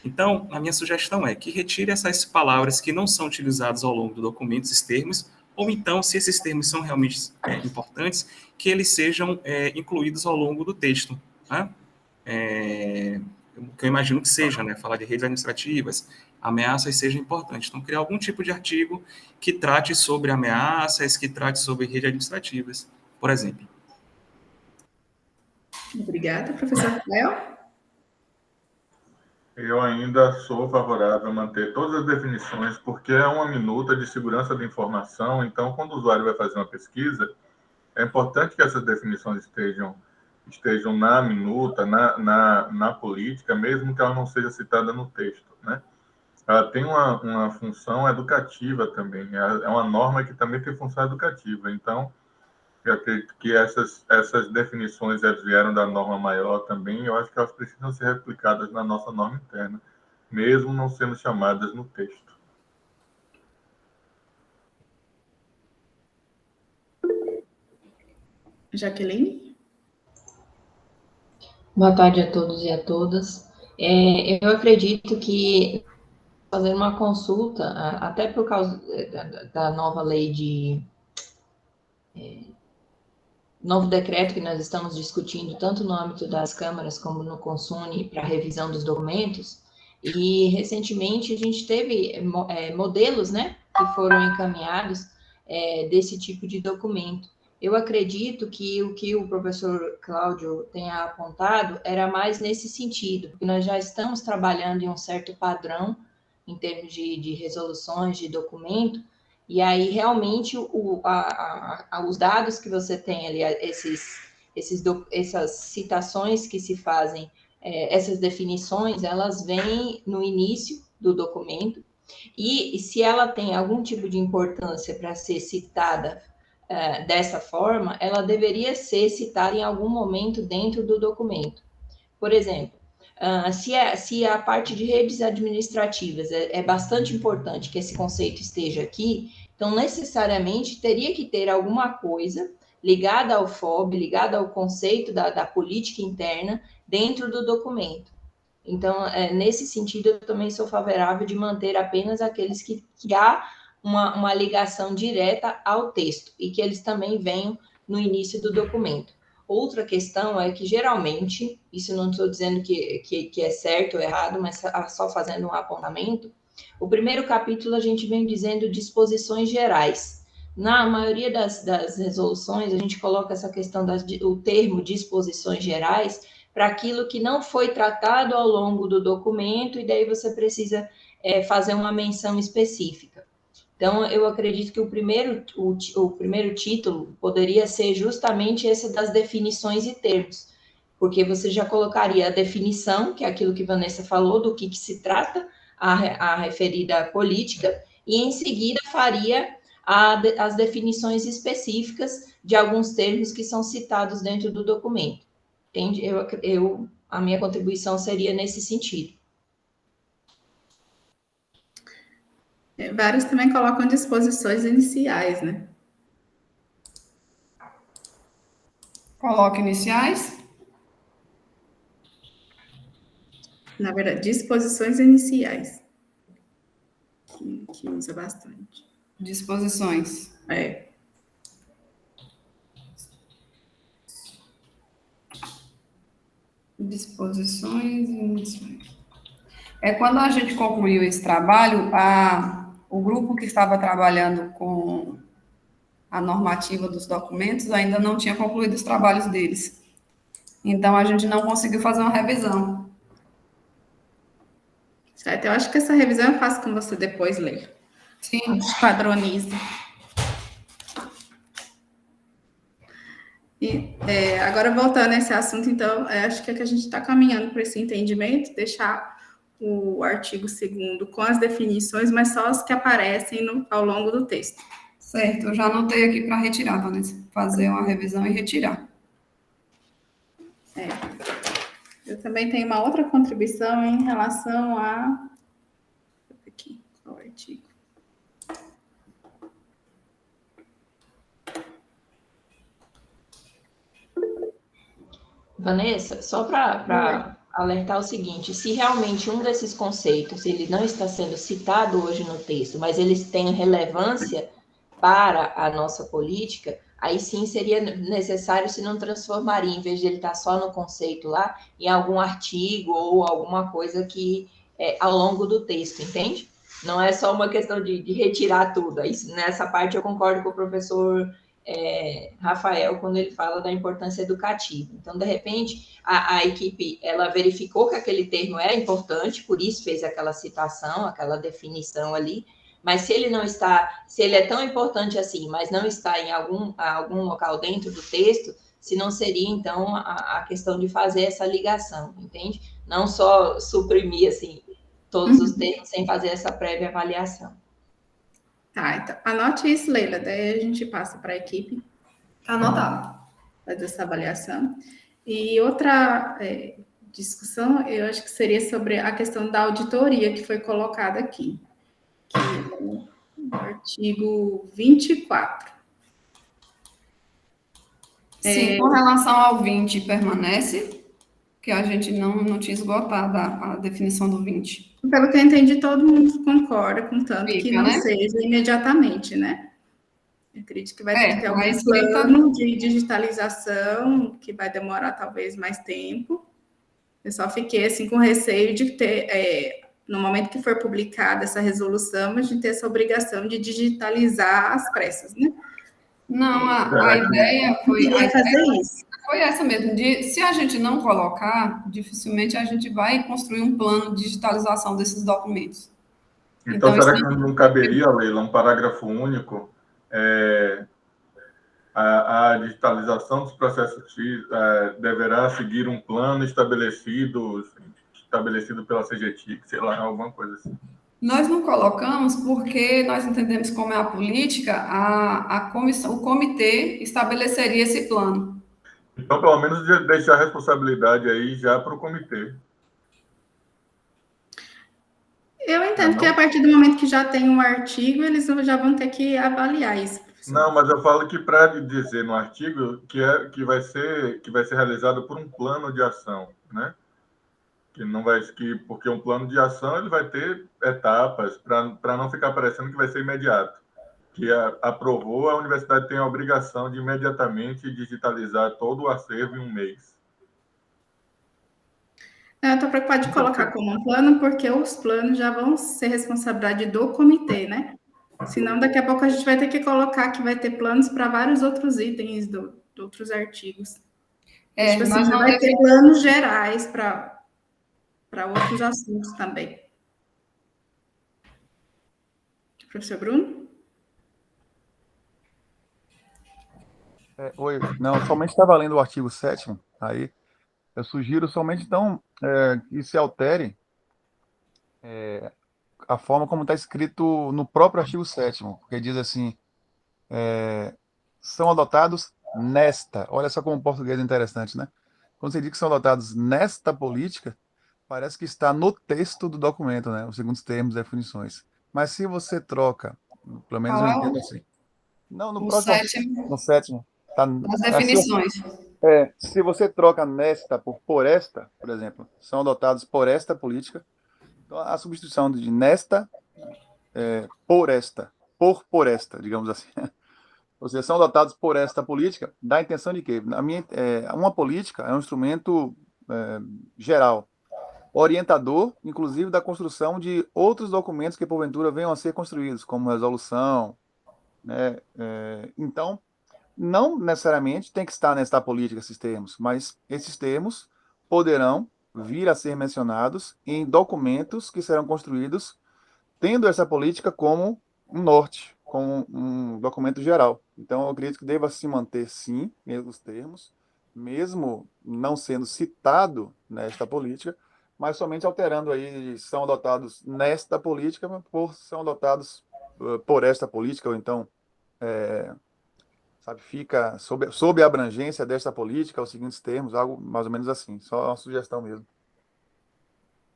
Então, a minha sugestão é que retire essas palavras que não são utilizadas ao longo do documento, esses termos, ou então, se esses termos são realmente importantes, que eles sejam incluídos ao longo do texto, tá? que eu imagino que seja, né? Falar de redes administrativas, ameaças seja importante. Então, criar algum tipo de artigo que trate sobre ameaças, que trate sobre redes administrativas, por exemplo. Obrigada, professor Rafael. Eu ainda sou favorável a manter todas as definições, porque é uma minuta de segurança da informação, então, quando o usuário vai fazer uma pesquisa, é importante que essas definições estejam na minuta, na política, mesmo que ela não seja citada no texto, né? Ela tem uma função educativa também, é uma norma que também tem função educativa, então, eu acredito que essas definições elas vieram da norma maior também, eu acho que elas precisam ser replicadas na nossa norma interna, mesmo não sendo chamadas no texto. Jaqueline? Boa tarde a todos e a todas. Eu acredito que fazer uma consulta, até por causa da nova lei novo decreto que nós estamos discutindo, tanto no âmbito das câmaras como no Consune, para revisão dos documentos, e recentemente a gente teve modelos, né, que foram encaminhados desse tipo de documento. Eu acredito que o que o professor Cláudio tem apontado era mais nesse sentido, porque nós já estamos trabalhando em um certo padrão em termos de resoluções de documento, e aí realmente os dados que você tem ali, essas citações que se fazem, essas definições, elas vêm no início do documento, e se ela tem algum tipo de importância para ser citada dessa forma, ela deveria ser citada em algum momento dentro do documento. Por exemplo, se a parte de redes administrativas é bastante importante que esse conceito esteja aqui, então necessariamente teria que ter alguma coisa ligada ao FOB, ligada ao conceito da política interna dentro do documento. Então, nesse sentido, eu também sou favorável de manter apenas aqueles que há uma ligação direta ao texto e que eles também venham no início do documento. Outra questão é que, geralmente, isso não estou dizendo que é certo ou errado, mas só fazendo um apontamento, o primeiro capítulo a gente vem dizendo disposições gerais. Na maioria das resoluções, a gente coloca essa questão o termo disposições gerais para aquilo que não foi tratado ao longo do documento e daí você precisa fazer uma menção específica. Então, eu acredito que o primeiro título poderia ser justamente esse das definições e termos, porque você já colocaria a definição, que é aquilo que Vanessa falou, do que se trata a referida política, e em seguida faria as definições específicas de alguns termos que são citados dentro do documento. Entende? A minha contribuição seria nesse sentido. Vários também colocam disposições iniciais, né? Coloca iniciais? Na verdade, disposições iniciais. Que usa bastante. Disposições. Disposições iniciais. Quando a gente concluiu esse trabalho, o grupo que estava trabalhando com a normativa dos documentos ainda não tinha concluído os trabalhos deles. Então, a gente não conseguiu fazer uma revisão. Certo, eu acho que essa revisão eu faço com você depois, Leila. Sim. Padroniza. E agora, voltando a esse assunto, então, acho que a gente está caminhando para esse entendimento, deixar o artigo 2º com as definições, mas só as que aparecem ao longo do texto. Certo, eu já anotei aqui para retirar, Vanessa. Fazer uma revisão e retirar. Eu também tenho uma outra contribuição em relação a... Aqui, qual artigo? Vanessa, só para alertar o seguinte, se realmente um desses conceitos ele não está sendo citado hoje no texto, mas eles têm relevância para a nossa política, aí sim seria necessário, se não transformaria, em vez de ele estar só no conceito lá, em algum artigo ou alguma coisa que ao longo do texto, entende? Não é só uma questão de retirar tudo. Nessa parte eu concordo com o professor Rafael, quando ele fala da importância educativa. Então, de repente, a equipe, ela verificou que aquele termo era importante, por isso fez aquela citação, aquela definição ali, mas se ele não está, se ele é tão importante assim, mas não está em algum local dentro do texto, se não seria, então, a questão de fazer essa ligação, entende? Não só suprimir, assim, todos os termos sem fazer essa prévia avaliação. Tá, então, anote isso, Leila, daí a gente passa para a equipe. Tá anotado. Fazer essa avaliação. E outra discussão, eu acho que seria sobre a questão da auditoria que foi colocada aqui, que é no artigo 24. Sim, com relação ao 20, permanece, que a gente não tinha esgotado a definição do 20. Pelo que eu entendi, todo mundo concorda, contanto Fica, que não né? seja imediatamente, né? Eu acredito que vai ter que ter algum escrita... plano de digitalização, que vai demorar talvez mais tempo. Eu só fiquei assim com receio de ter, no momento que for publicada essa resolução, a gente ter essa obrigação de digitalizar as pressas, né? Não, a ideia foi... fazer isso. Foi essa mesmo, se a gente não colocar, dificilmente a gente vai construir um plano de digitalização desses documentos. Então será que não caberia, Leila, um parágrafo único? A digitalização dos processos deverá seguir um plano estabelecido pela CGTIC, sei lá, alguma coisa assim. Nós não colocamos porque nós entendemos como é a política, a comissão, o comitê estabeleceria esse plano. Então, pelo menos, deixar a responsabilidade aí já para o comitê. Eu entendo que a partir do momento que já tem um artigo, eles já vão ter que avaliar isso. Professor. Não, mas eu falo que para dizer no artigo que vai ser realizado por um plano de ação, né? Porque um plano de ação ele vai ter etapas para não ficar parecendo que vai ser imediato. Que aprovou, a universidade tem a obrigação de imediatamente digitalizar todo o acervo em um mês. Eu estou preocupada de colocar como um plano, porque os planos já vão ser responsabilidade do comitê, né? Senão, daqui a pouco a gente vai ter que colocar que vai ter planos para vários outros itens de outros artigos. Tipo assim, já vai ter planos gerais para outros assuntos também. Professor Bruno? Oi, não, somente estava lendo o artigo 7º, aí eu sugiro somente, então, que se altere a forma como está escrito no próprio artigo 7º, porque diz assim, são adotados nesta, olha só como o português é interessante, né? Quando você diz que são adotados nesta política, parece que está no texto do documento, né? Os segundos termos e definições. Mas se você troca, pelo menos eu entendo assim. Não, no próximo artigo, no 7º. Tá, as definições. Se você troca nesta por esta, por exemplo, são adotados por esta política, então a substituição de nesta por esta, por esta, digamos assim. Ou seja, são adotados por esta política, dá a intenção de quê? Uma política é um instrumento geral, orientador, inclusive, da construção de outros documentos que, porventura, venham a ser construídos, como resolução, né? Então, não necessariamente tem que estar nesta política esses termos, mas esses termos poderão vir a ser mencionados em documentos que serão construídos tendo essa política como um norte, como um documento geral. Então, eu acredito que deva se manter, sim, os termos, mesmo não sendo citado nesta política, mas somente alterando aí, são adotados nesta política, são adotados por esta política, ou então fica sob a abrangência desta política, os seguintes termos, algo mais ou menos assim, só uma sugestão mesmo.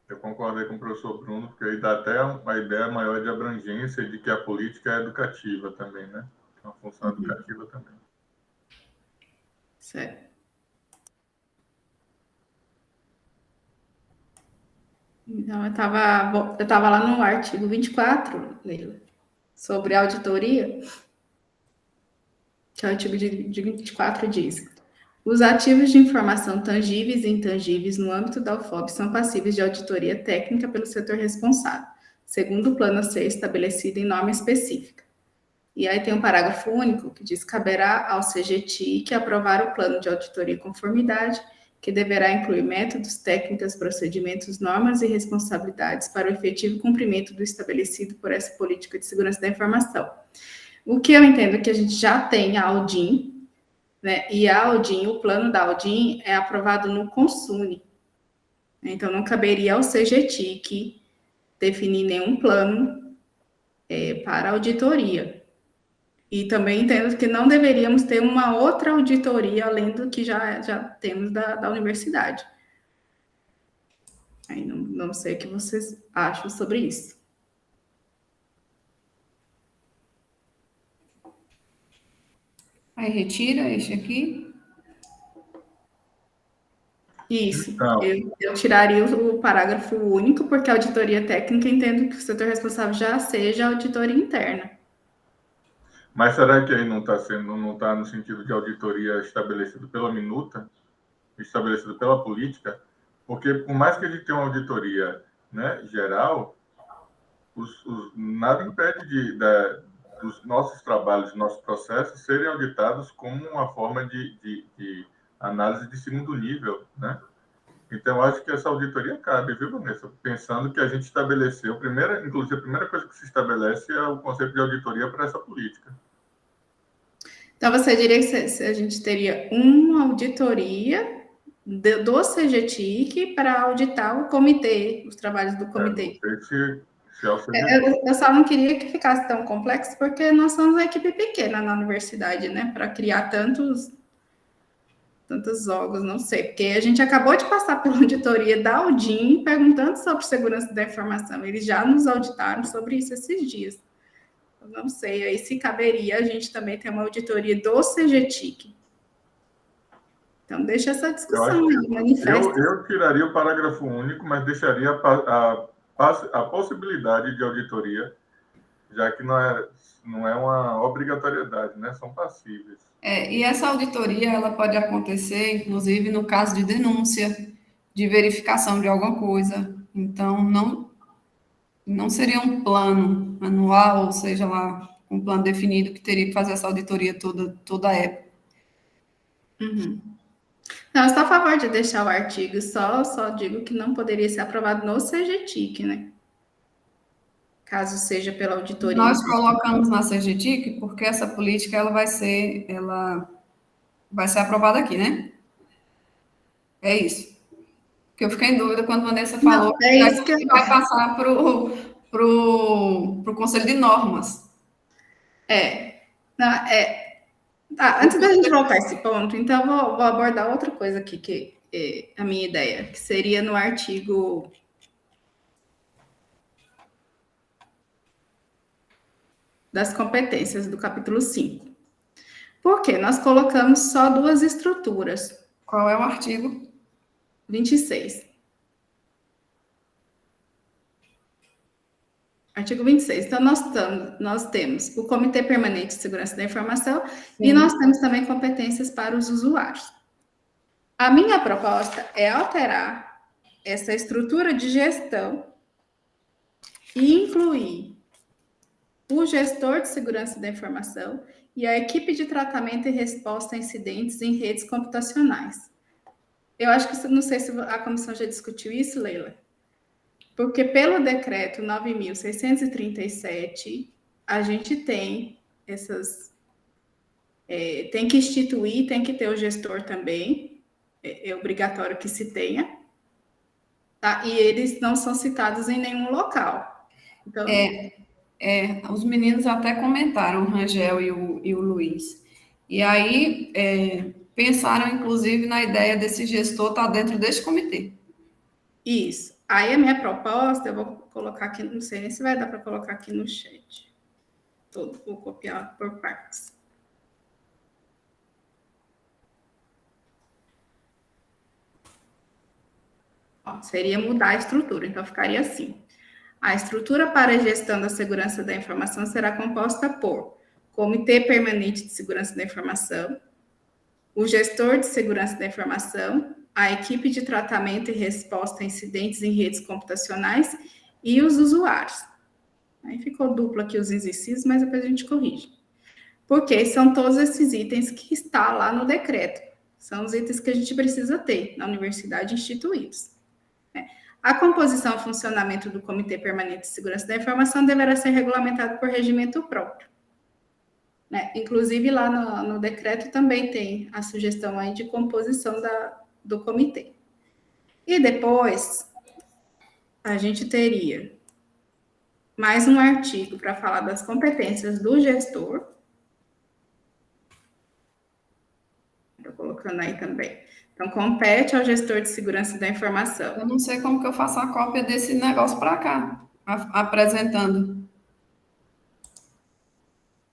Eu concordo aí com o professor Bruno, porque aí dá até uma ideia maior de abrangência de que a política é educativa também, né? É uma função educativa também. Certo. Então, eu estava lá no artigo 24, Leila, sobre auditoria. que é o artigo de 24, diz: os ativos de informação tangíveis e intangíveis no âmbito da UFOP são passíveis de auditoria técnica pelo setor responsável, segundo o plano a ser estabelecido em norma específica. E aí tem um parágrafo único que diz: caberá ao CGTIC aprovar o plano de auditoria e conformidade, que deverá incluir métodos, técnicas, procedimentos, normas e responsabilidades para o efetivo cumprimento do estabelecido por essa política de segurança da informação. O que eu entendo que a gente já tem a Audin, né? E a Audin, o plano da Audin é aprovado no Consune. Então, não caberia ao CGTIC definir nenhum plano para auditoria. E também entendo que não deveríamos ter uma outra auditoria além do que já temos da universidade. Aí não sei o que vocês acham sobre isso. Aí retira este aqui. Isso. Eu tiraria o parágrafo único, porque a auditoria técnica entendo que o setor responsável já seja a auditoria interna. Mas será que aí não está no sentido de auditoria estabelecido pela minuta, estabelecido pela política? Porque por mais que a gente tenha uma auditoria, né, geral, nada impede dos nossos trabalhos, dos nossos processos serem auditados como uma forma de análise de segundo nível, né? Então, acho que essa auditoria cabe, viu, Vanessa? Pensando que a gente estabeleceu, inclusive a primeira coisa que se estabelece é o conceito de auditoria para essa política. Então, você diria que a gente teria uma auditoria do CGTIC para auditar o comitê, os trabalhos do comitê. Não sei se é o eu só não queria que ficasse tão complexo, porque nós somos uma equipe pequena na universidade, né? Para criar tantos órgãos, não sei. Porque a gente acabou de passar pela auditoria da Audin, perguntando sobre segurança da informação. Eles já nos auditaram sobre isso esses dias. Não sei, aí se caberia a gente também ter uma auditoria do CGTIC. Então, deixa essa discussão aí, manifesta. Eu tiraria o parágrafo único, mas deixaria a possibilidade de auditoria, já que não é uma obrigatoriedade, né? São passíveis. E essa auditoria, ela pode acontecer, inclusive, no caso de denúncia, de verificação de alguma coisa. Então, não seria um plano anual, ou seja lá, um plano definido que teria que fazer essa auditoria toda a época. Uhum. Não, eu estou a favor de deixar o artigo, só digo que não poderia ser aprovado no CGTIC, né? Caso seja pela auditoria. Nós colocamos na CGTIC porque essa política ela vai ser aprovada aqui, né? É isso. Porque eu fiquei em dúvida quando a Vanessa falou que vai passar para o Conselho de Normas. Antes da gente voltar a esse ponto, então vou abordar outra coisa aqui, que é a minha ideia, que seria no artigo das competências do capítulo 5. Por quê? Nós colocamos só 2 estruturas. Qual é o artigo? 26. Artigo 26. Então, nós temos o Comitê Permanente de Segurança da Informação. Sim. E nós temos também competências para os usuários. A minha proposta é alterar essa estrutura de gestão e incluir o gestor de segurança da informação e a equipe de tratamento e resposta a incidentes em redes computacionais. Eu acho que, não sei se a comissão já discutiu isso, Leila, porque pelo decreto 9.637, a gente tem tem que instituir, tem que ter o gestor também, é obrigatório que se tenha, tá? E eles não são citados em nenhum local. Então, os meninos até comentaram, o Rangel e o Luiz. E aí, pensaram, inclusive, na ideia desse gestor estar dentro deste comitê. Isso. Aí, a minha proposta, eu vou colocar aqui, não sei nem se vai dar para colocar aqui no chat. Vou copiar por partes. Seria mudar a estrutura, então ficaria assim. A estrutura para a gestão da segurança da informação será composta por Comitê Permanente de Segurança da Informação, o gestor de segurança da informação, a equipe de tratamento e resposta a incidentes em redes computacionais e os usuários. Aí ficou duplo aqui os incisos, mas depois a gente corrige. Porque são todos esses itens que está lá no decreto. São os itens que a gente precisa ter na universidade instituídos. A composição e funcionamento do Comitê Permanente de Segurança da Informação deverá ser regulamentado por regimento próprio. Inclusive, lá no decreto também tem a sugestão aí de composição do comitê. E depois, a gente teria mais um artigo para falar das competências do gestor. Estou colocando aí também. Então, compete ao gestor de segurança da informação. Eu não sei como que eu faço a cópia desse negócio para cá, apresentando.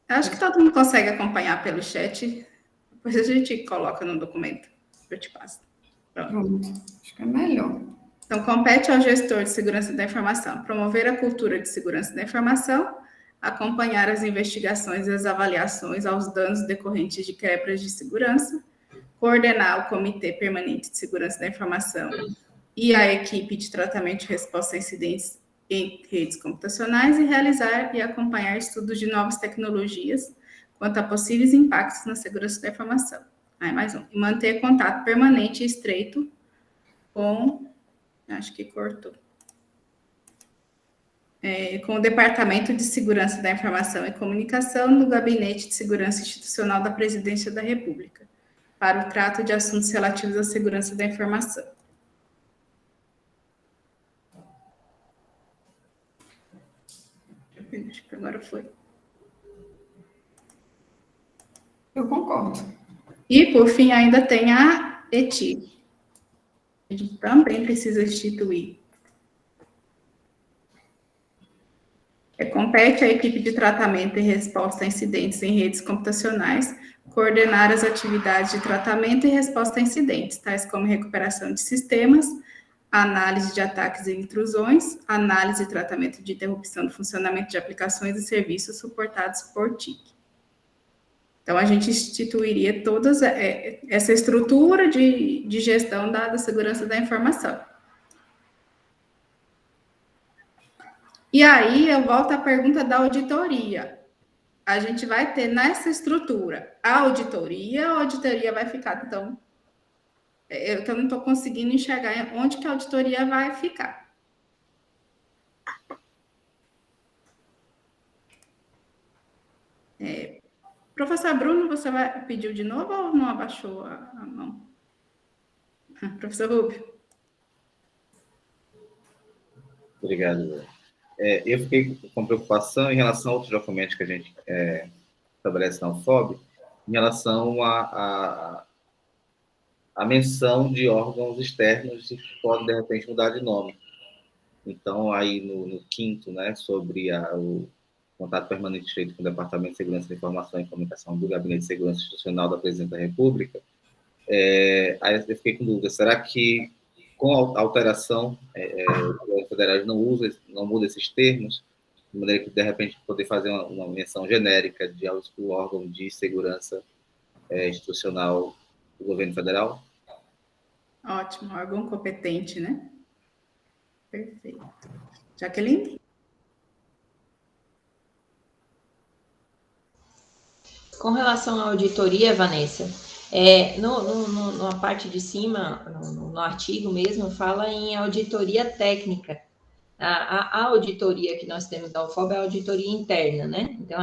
Acho que todo mundo consegue acompanhar pelo chat. Depois a gente coloca no documento. Eu te passo. Pronto. Acho que é melhor. Então, compete ao gestor de segurança da informação promover a cultura de segurança da informação, acompanhar as investigações e as avaliações aos danos decorrentes de quebras de segurança, coordenar o Comitê Permanente de Segurança da Informação e a equipe de tratamento e resposta a incidentes em redes computacionais e realizar e acompanhar estudos de novas tecnologias quanto a possíveis impactos na segurança da informação. Aí, mais um. Manter contato permanente e estreito com... Acho que cortou. Com o Departamento de Segurança da Informação e Comunicação do Gabinete de Segurança Institucional da Presidência da República, para o trato de assuntos relativos à segurança da informação. Acho que agora foi. Eu concordo. E, por fim, ainda tem a ETI. A gente também precisa instituir. Compete à equipe de tratamento e resposta a incidentes em redes computacionais coordenar as atividades de tratamento e resposta a incidentes, tais como recuperação de sistemas, análise de ataques e intrusões, análise e tratamento de interrupção do funcionamento de aplicações e serviços suportados por TIC. Então, a gente instituiria toda essa estrutura de gestão da segurança da informação. E aí, eu volto à pergunta da auditoria. A gente vai ter nessa estrutura a auditoria vai ficar, então, eu não estou conseguindo enxergar onde que a auditoria vai ficar. Professor Bruno, você pediu de novo ou não abaixou a mão? Professor Rubio. Obrigado. Eu fiquei com preocupação em relação a outros documentos que a gente estabelece na UFOB, em relação à menção de órgãos externos que podem, de repente, mudar de nome. Então, aí no quinto, né, sobre o contato permanente feito com o Departamento de Segurança da Informação e Comunicação do Gabinete de Segurança Institucional da Presidência da República, aí eu fiquei com dúvida, será que com a alteração, o governo federal não muda esses termos, de maneira que, de repente, poder fazer uma menção genérica de o órgão de segurança institucional do governo federal? Ótimo, órgão competente, né? Perfeito. Jaqueline? Com relação à auditoria, Vanessa, na parte de cima, no artigo mesmo, fala em auditoria técnica. A auditoria que nós temos da UFOB é a auditoria interna, né? Então,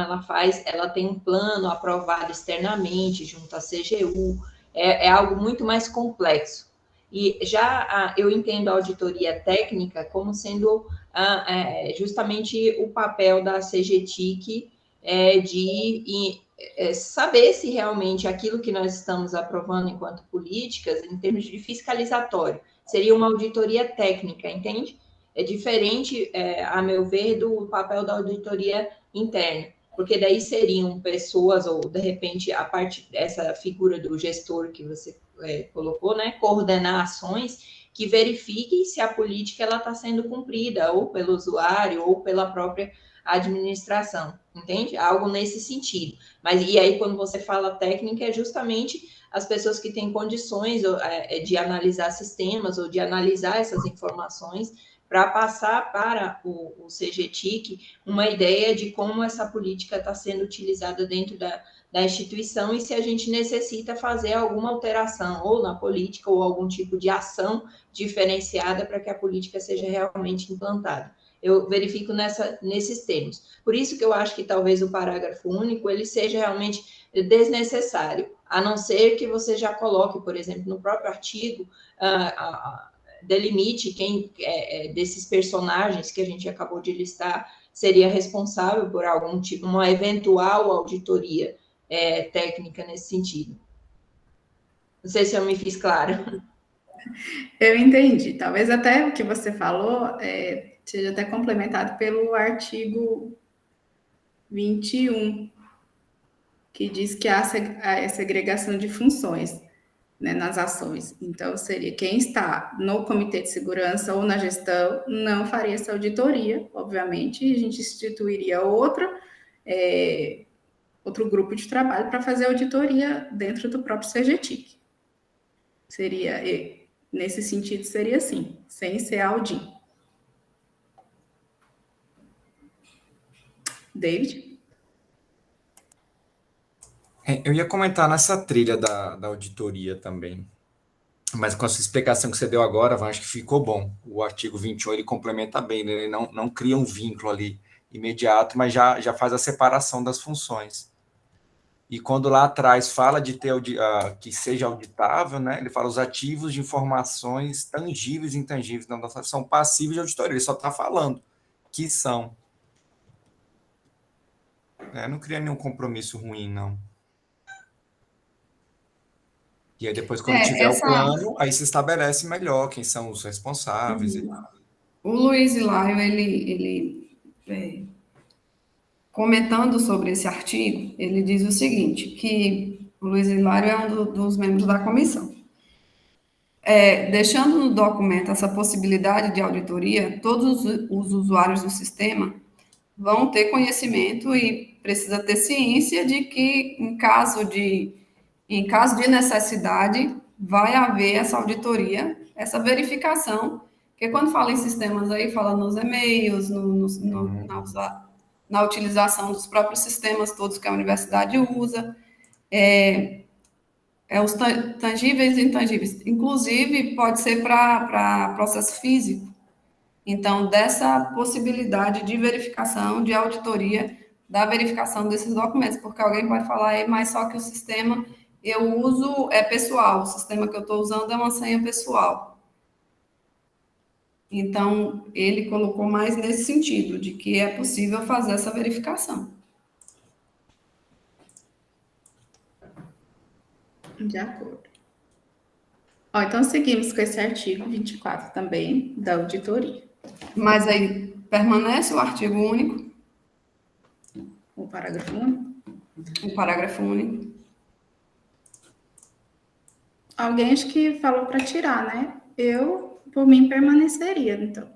ela tem um plano aprovado externamente, junto à CGU, é algo muito mais complexo. E já eu entendo a auditoria técnica como sendo justamente o papel da CGTIC de saber se realmente aquilo que nós estamos aprovando enquanto políticas, em termos de fiscalizatório, seria uma auditoria técnica, entende? É diferente, a meu ver, do papel da auditoria interna, porque daí seriam pessoas, ou de repente, essa figura do gestor que você colocou, né, coordenar ações que verifiquem se a política está sendo cumprida, ou pelo usuário, ou pela própria a administração, entende? Algo nesse sentido. Mas, e aí, quando você fala técnica, é justamente as pessoas que têm condições de analisar sistemas ou de analisar essas informações para passar para o CGTIC uma ideia de como essa política está sendo utilizada dentro da instituição e se a gente necessita fazer alguma alteração ou na política ou algum tipo de ação diferenciada para que a política seja realmente implantada. Eu verifico nesses termos. Por isso que eu acho que talvez o parágrafo único ele seja realmente desnecessário, a não ser que você já coloque, por exemplo, no próprio artigo, delimite quem desses personagens que a gente acabou de listar seria responsável por algum tipo, uma eventual auditoria técnica nesse sentido. Não sei se eu me fiz clara. Eu entendi. Talvez até o que você falou seja até complementado pelo artigo 21, que diz que há a segregação de funções, né, nas ações. Então, seria quem está no comitê de segurança ou na gestão não faria essa auditoria, obviamente, e a gente instituiria outro grupo de trabalho para fazer auditoria dentro do próprio CGTIC. Seria, nesse sentido, seria assim, sem ser Audin. David? Eu ia comentar nessa trilha da auditoria também, mas com essa explicação que você deu agora, acho que ficou bom. O artigo 21, ele complementa bem, né? Ele não cria um vínculo ali imediato, mas já faz a separação das funções. E quando lá atrás fala de ter que seja auditável, né? Ele fala os ativos de informações tangíveis e intangíveis da nossa são passíveis de auditoria. Ele só está falando que são. Não cria nenhum compromisso ruim, não. E aí depois, quando tiver o plano, aí se estabelece melhor quem são os responsáveis. O Luiz Hilário, ele comentando sobre esse artigo, ele diz o seguinte, que o Luiz Hilário é um dos membros da comissão. Deixando no documento essa possibilidade de auditoria, todos os usuários do sistema vão ter conhecimento e precisa ter ciência de que, em caso de necessidade, vai haver essa auditoria, essa verificação, porque quando fala em sistemas aí, fala nos e-mails, na utilização dos próprios sistemas todos que a universidade usa, os tangíveis e intangíveis. Inclusive, pode ser para processo físico. Então, dessa possibilidade de verificação, de auditoria, da verificação desses documentos, porque alguém pode falar, mas só que o sistema eu uso pessoal, o sistema que eu estou usando é uma senha pessoal. Então, ele colocou mais nesse sentido, de que é possível fazer essa verificação. De acordo. Então, seguimos com esse artigo 24 também, da auditoria. Mas aí, permanece o artigo único? O parágrafo único? O parágrafo único. Alguém acho que falou para tirar, né? Eu, por mim, permaneceria, então.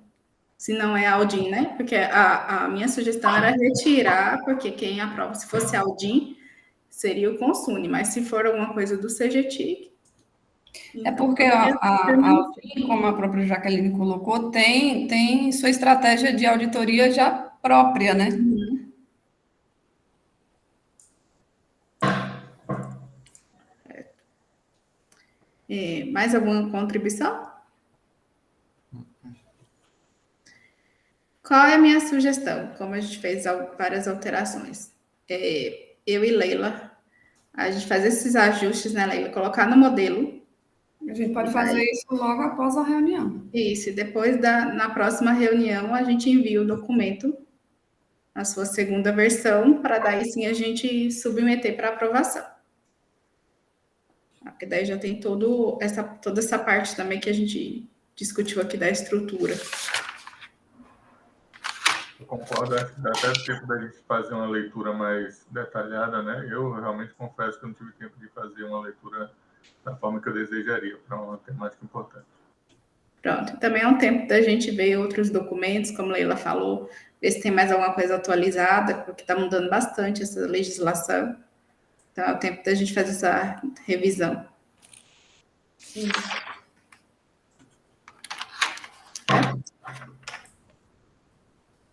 Se não é Audin, né? Porque a minha sugestão era retirar, porque quem aprova, se fosse Audin, seria o Consune, mas se for alguma coisa do CGTIC... Porque Audin, como a própria Jaqueline colocou, tem sua estratégia de auditoria já própria, né? Mais alguma contribuição? Qual é a minha sugestão? Como a gente fez várias alterações. Eu e Leila, a gente faz esses ajustes, né, Leila? Colocar no modelo. A gente pode fazer isso logo após a reunião. Isso, e depois, na próxima reunião, a gente envia o documento, a sua segunda versão, para daí sim a gente submeter para aprovação. Porque daí já tem toda essa parte também que a gente discutiu aqui da estrutura. Eu concordo, acho que dá até tempo da gente fazer uma leitura mais detalhada, né? Eu realmente confesso que eu não tive tempo de fazer uma leitura da forma que eu desejaria para uma temática importante. Pronto, também é um tempo da gente ver outros documentos, como Leila falou, ver se tem mais alguma coisa atualizada, porque está mudando bastante essa legislação. Então, é o tempo da gente fazer essa revisão.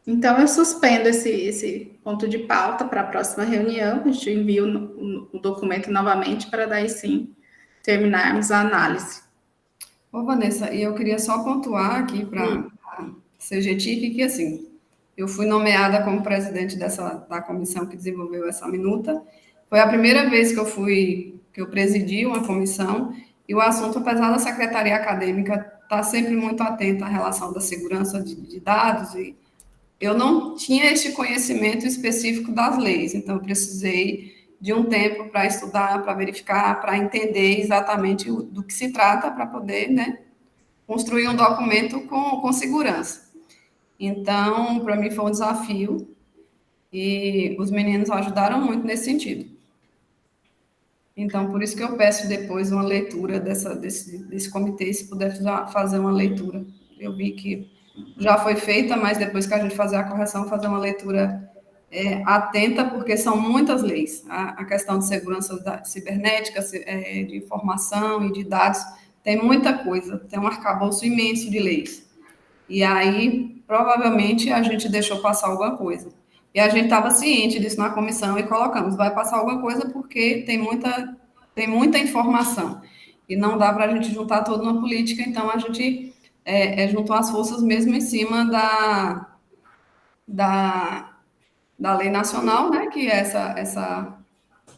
Então, eu suspendo esse ponto de pauta para a próxima reunião. A gente envia o documento novamente para daí sim terminarmos a análise. Ô, Vanessa, e eu queria só pontuar aqui para ser gentil, que assim, eu fui nomeada como presidente da comissão que desenvolveu essa minuta. Foi a primeira vez que eu presidi uma comissão, e o assunto, apesar da secretaria acadêmica estar sempre muito atenta à relação da segurança de dados, e eu não tinha este conhecimento específico das leis, então eu precisei de um tempo para estudar, para verificar, para entender exatamente do que se trata, para poder, né, construir um documento com segurança. Então, para mim foi um desafio, e os meninos ajudaram muito nesse sentido. Então, por isso que eu peço depois uma leitura desse comitê, se puder fazer uma leitura. Eu vi que já foi feita, mas depois que a gente fazer a correção, fazer uma leitura atenta, porque são muitas leis. A questão de segurança cibernética, de informação e de dados, tem muita coisa, tem um arcabouço imenso de leis. E aí, provavelmente, a gente deixou passar alguma coisa. E a gente estava ciente disso na comissão e colocamos, vai passar alguma coisa porque tem muita informação. E não dá para a gente juntar toda uma política, então a gente juntou as forças mesmo em cima da lei nacional, né, que é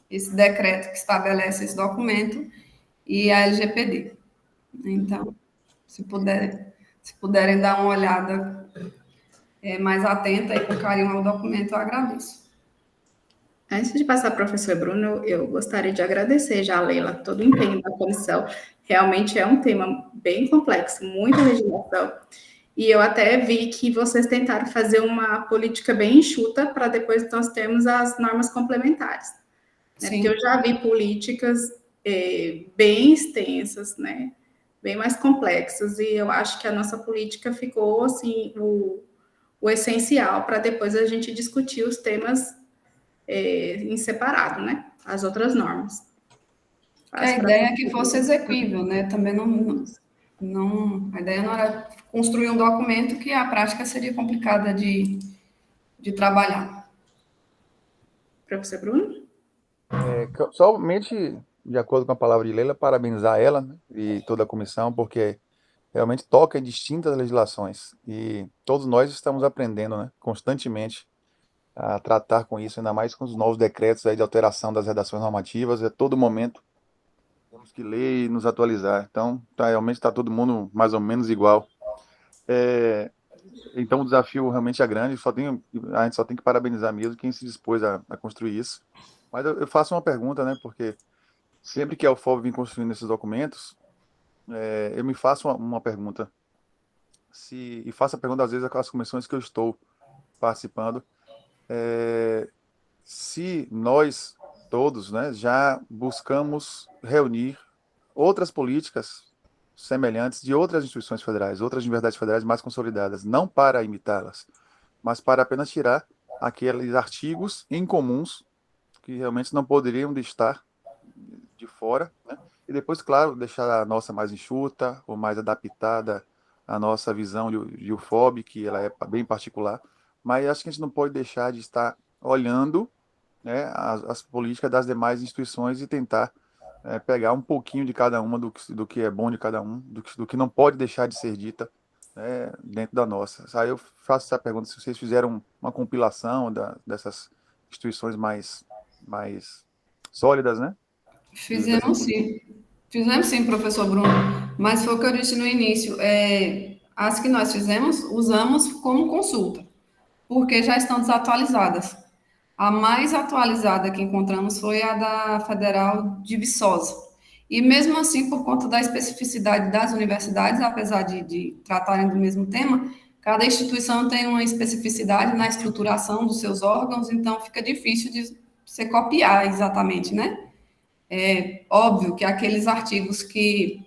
esse decreto que estabelece esse documento, e a LGPD. Então, se puderem dar uma olhada mais atenta e com carinho ao documento, eu agradeço. Antes de passar para o professor Bruno, eu gostaria de agradecer já a Leila, todo o empenho da comissão. Realmente é um tema bem complexo, muita legislação. E eu até vi que vocês tentaram fazer uma política bem enxuta para depois nós termos as normas complementares. Né? Porque eu já vi políticas bem extensas, né? Bem mais complexas, e eu acho que a nossa política ficou assim, o essencial para depois a gente discutir os temas em separado, né? As outras normas. A ideia é que fosse exequível, né? Também a ideia não era construir um documento que a prática seria complicada de trabalhar. Professor Bruno? Somente, de acordo com a palavra de Leila, parabenizar ela, né, e toda a comissão, porque realmente toca em distintas legislações, e todos nós estamos aprendendo, né, constantemente a tratar com isso, ainda mais com os novos decretos aí de alteração das redações normativas. A todo momento temos que ler e nos atualizar. Então, realmente está todo mundo mais ou menos igual. Então, o desafio realmente é grande. A gente só tem que parabenizar mesmo quem se dispôs a construir isso. Mas eu faço uma pergunta, né? Porque sempre que a UFOB vem construindo esses documentos, eu me faço uma pergunta. E faço a pergunta, às vezes, às comissões que eu estou participando. Se nós todos, né, já buscamos reunir outras políticas semelhantes de outras instituições federais, outras universidades federais mais consolidadas, não para imitá-las, mas para apenas tirar aqueles artigos incomuns que realmente não poderiam estar de fora, né? E depois, claro, deixar a nossa mais enxuta ou mais adaptada à nossa visão de UFOB, que ela é bem particular, mas acho que a gente não pode deixar de estar olhando, né, as políticas das demais instituições e tentar pegar um pouquinho de cada uma do que é bom de cada um, do que não pode deixar de ser dita, né, dentro da nossa. Aí eu faço essa pergunta, se vocês fizeram uma compilação dessas instituições mais sólidas, né? Fizemos sim, professor Bruno, mas foi o que eu disse no início, as que nós fizemos, usamos como consulta, porque já estão desatualizadas. A mais atualizada que encontramos foi a da Federal de Viçosa. E mesmo assim, por conta da especificidade das universidades, apesar de tratarem do mesmo tema, cada instituição tem uma especificidade na estruturação dos seus órgãos, então fica difícil de você copiar exatamente, né? É óbvio que aqueles artigos que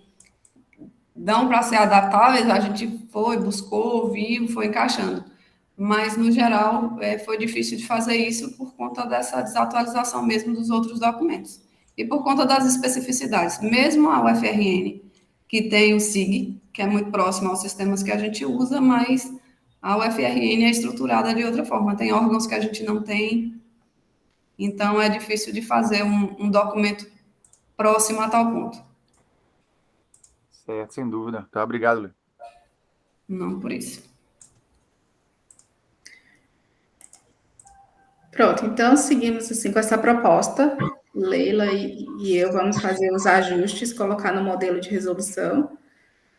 dão para ser adaptáveis, a gente buscou, viu, foi encaixando. mas, no geral, foi difícil de fazer isso por conta dessa desatualização mesmo dos outros documentos. E por conta das especificidades. Mesmo a UFRN, que tem o SIG, que é muito próximo aos sistemas que a gente usa, mas a UFRN é estruturada de outra forma. Tem órgãos que a gente não tem, então é difícil de fazer um documento próximo a tal ponto. Certo, sem dúvida. Tá, obrigado, Lê. Não por isso. Pronto, então seguimos assim com essa proposta. Leila e eu vamos fazer os ajustes, colocar no modelo de resolução,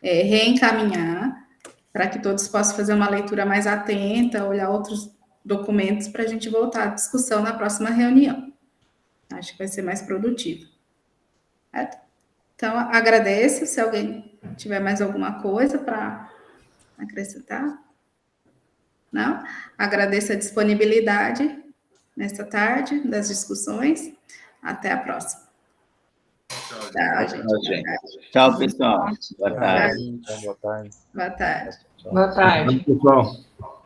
reencaminhar, para que todos possam fazer uma leitura mais atenta, olhar outros documentos, para a gente voltar à discussão na próxima reunião. Acho que vai ser mais produtivo. Certo? Então, agradeço. Se alguém tiver mais alguma coisa para acrescentar. Não? Agradeço a disponibilidade nesta tarde das discussões. Até a próxima. Tchau, gente. Tchau, pessoal. Boa tarde. Boa tarde. Boa tarde. Pessoal.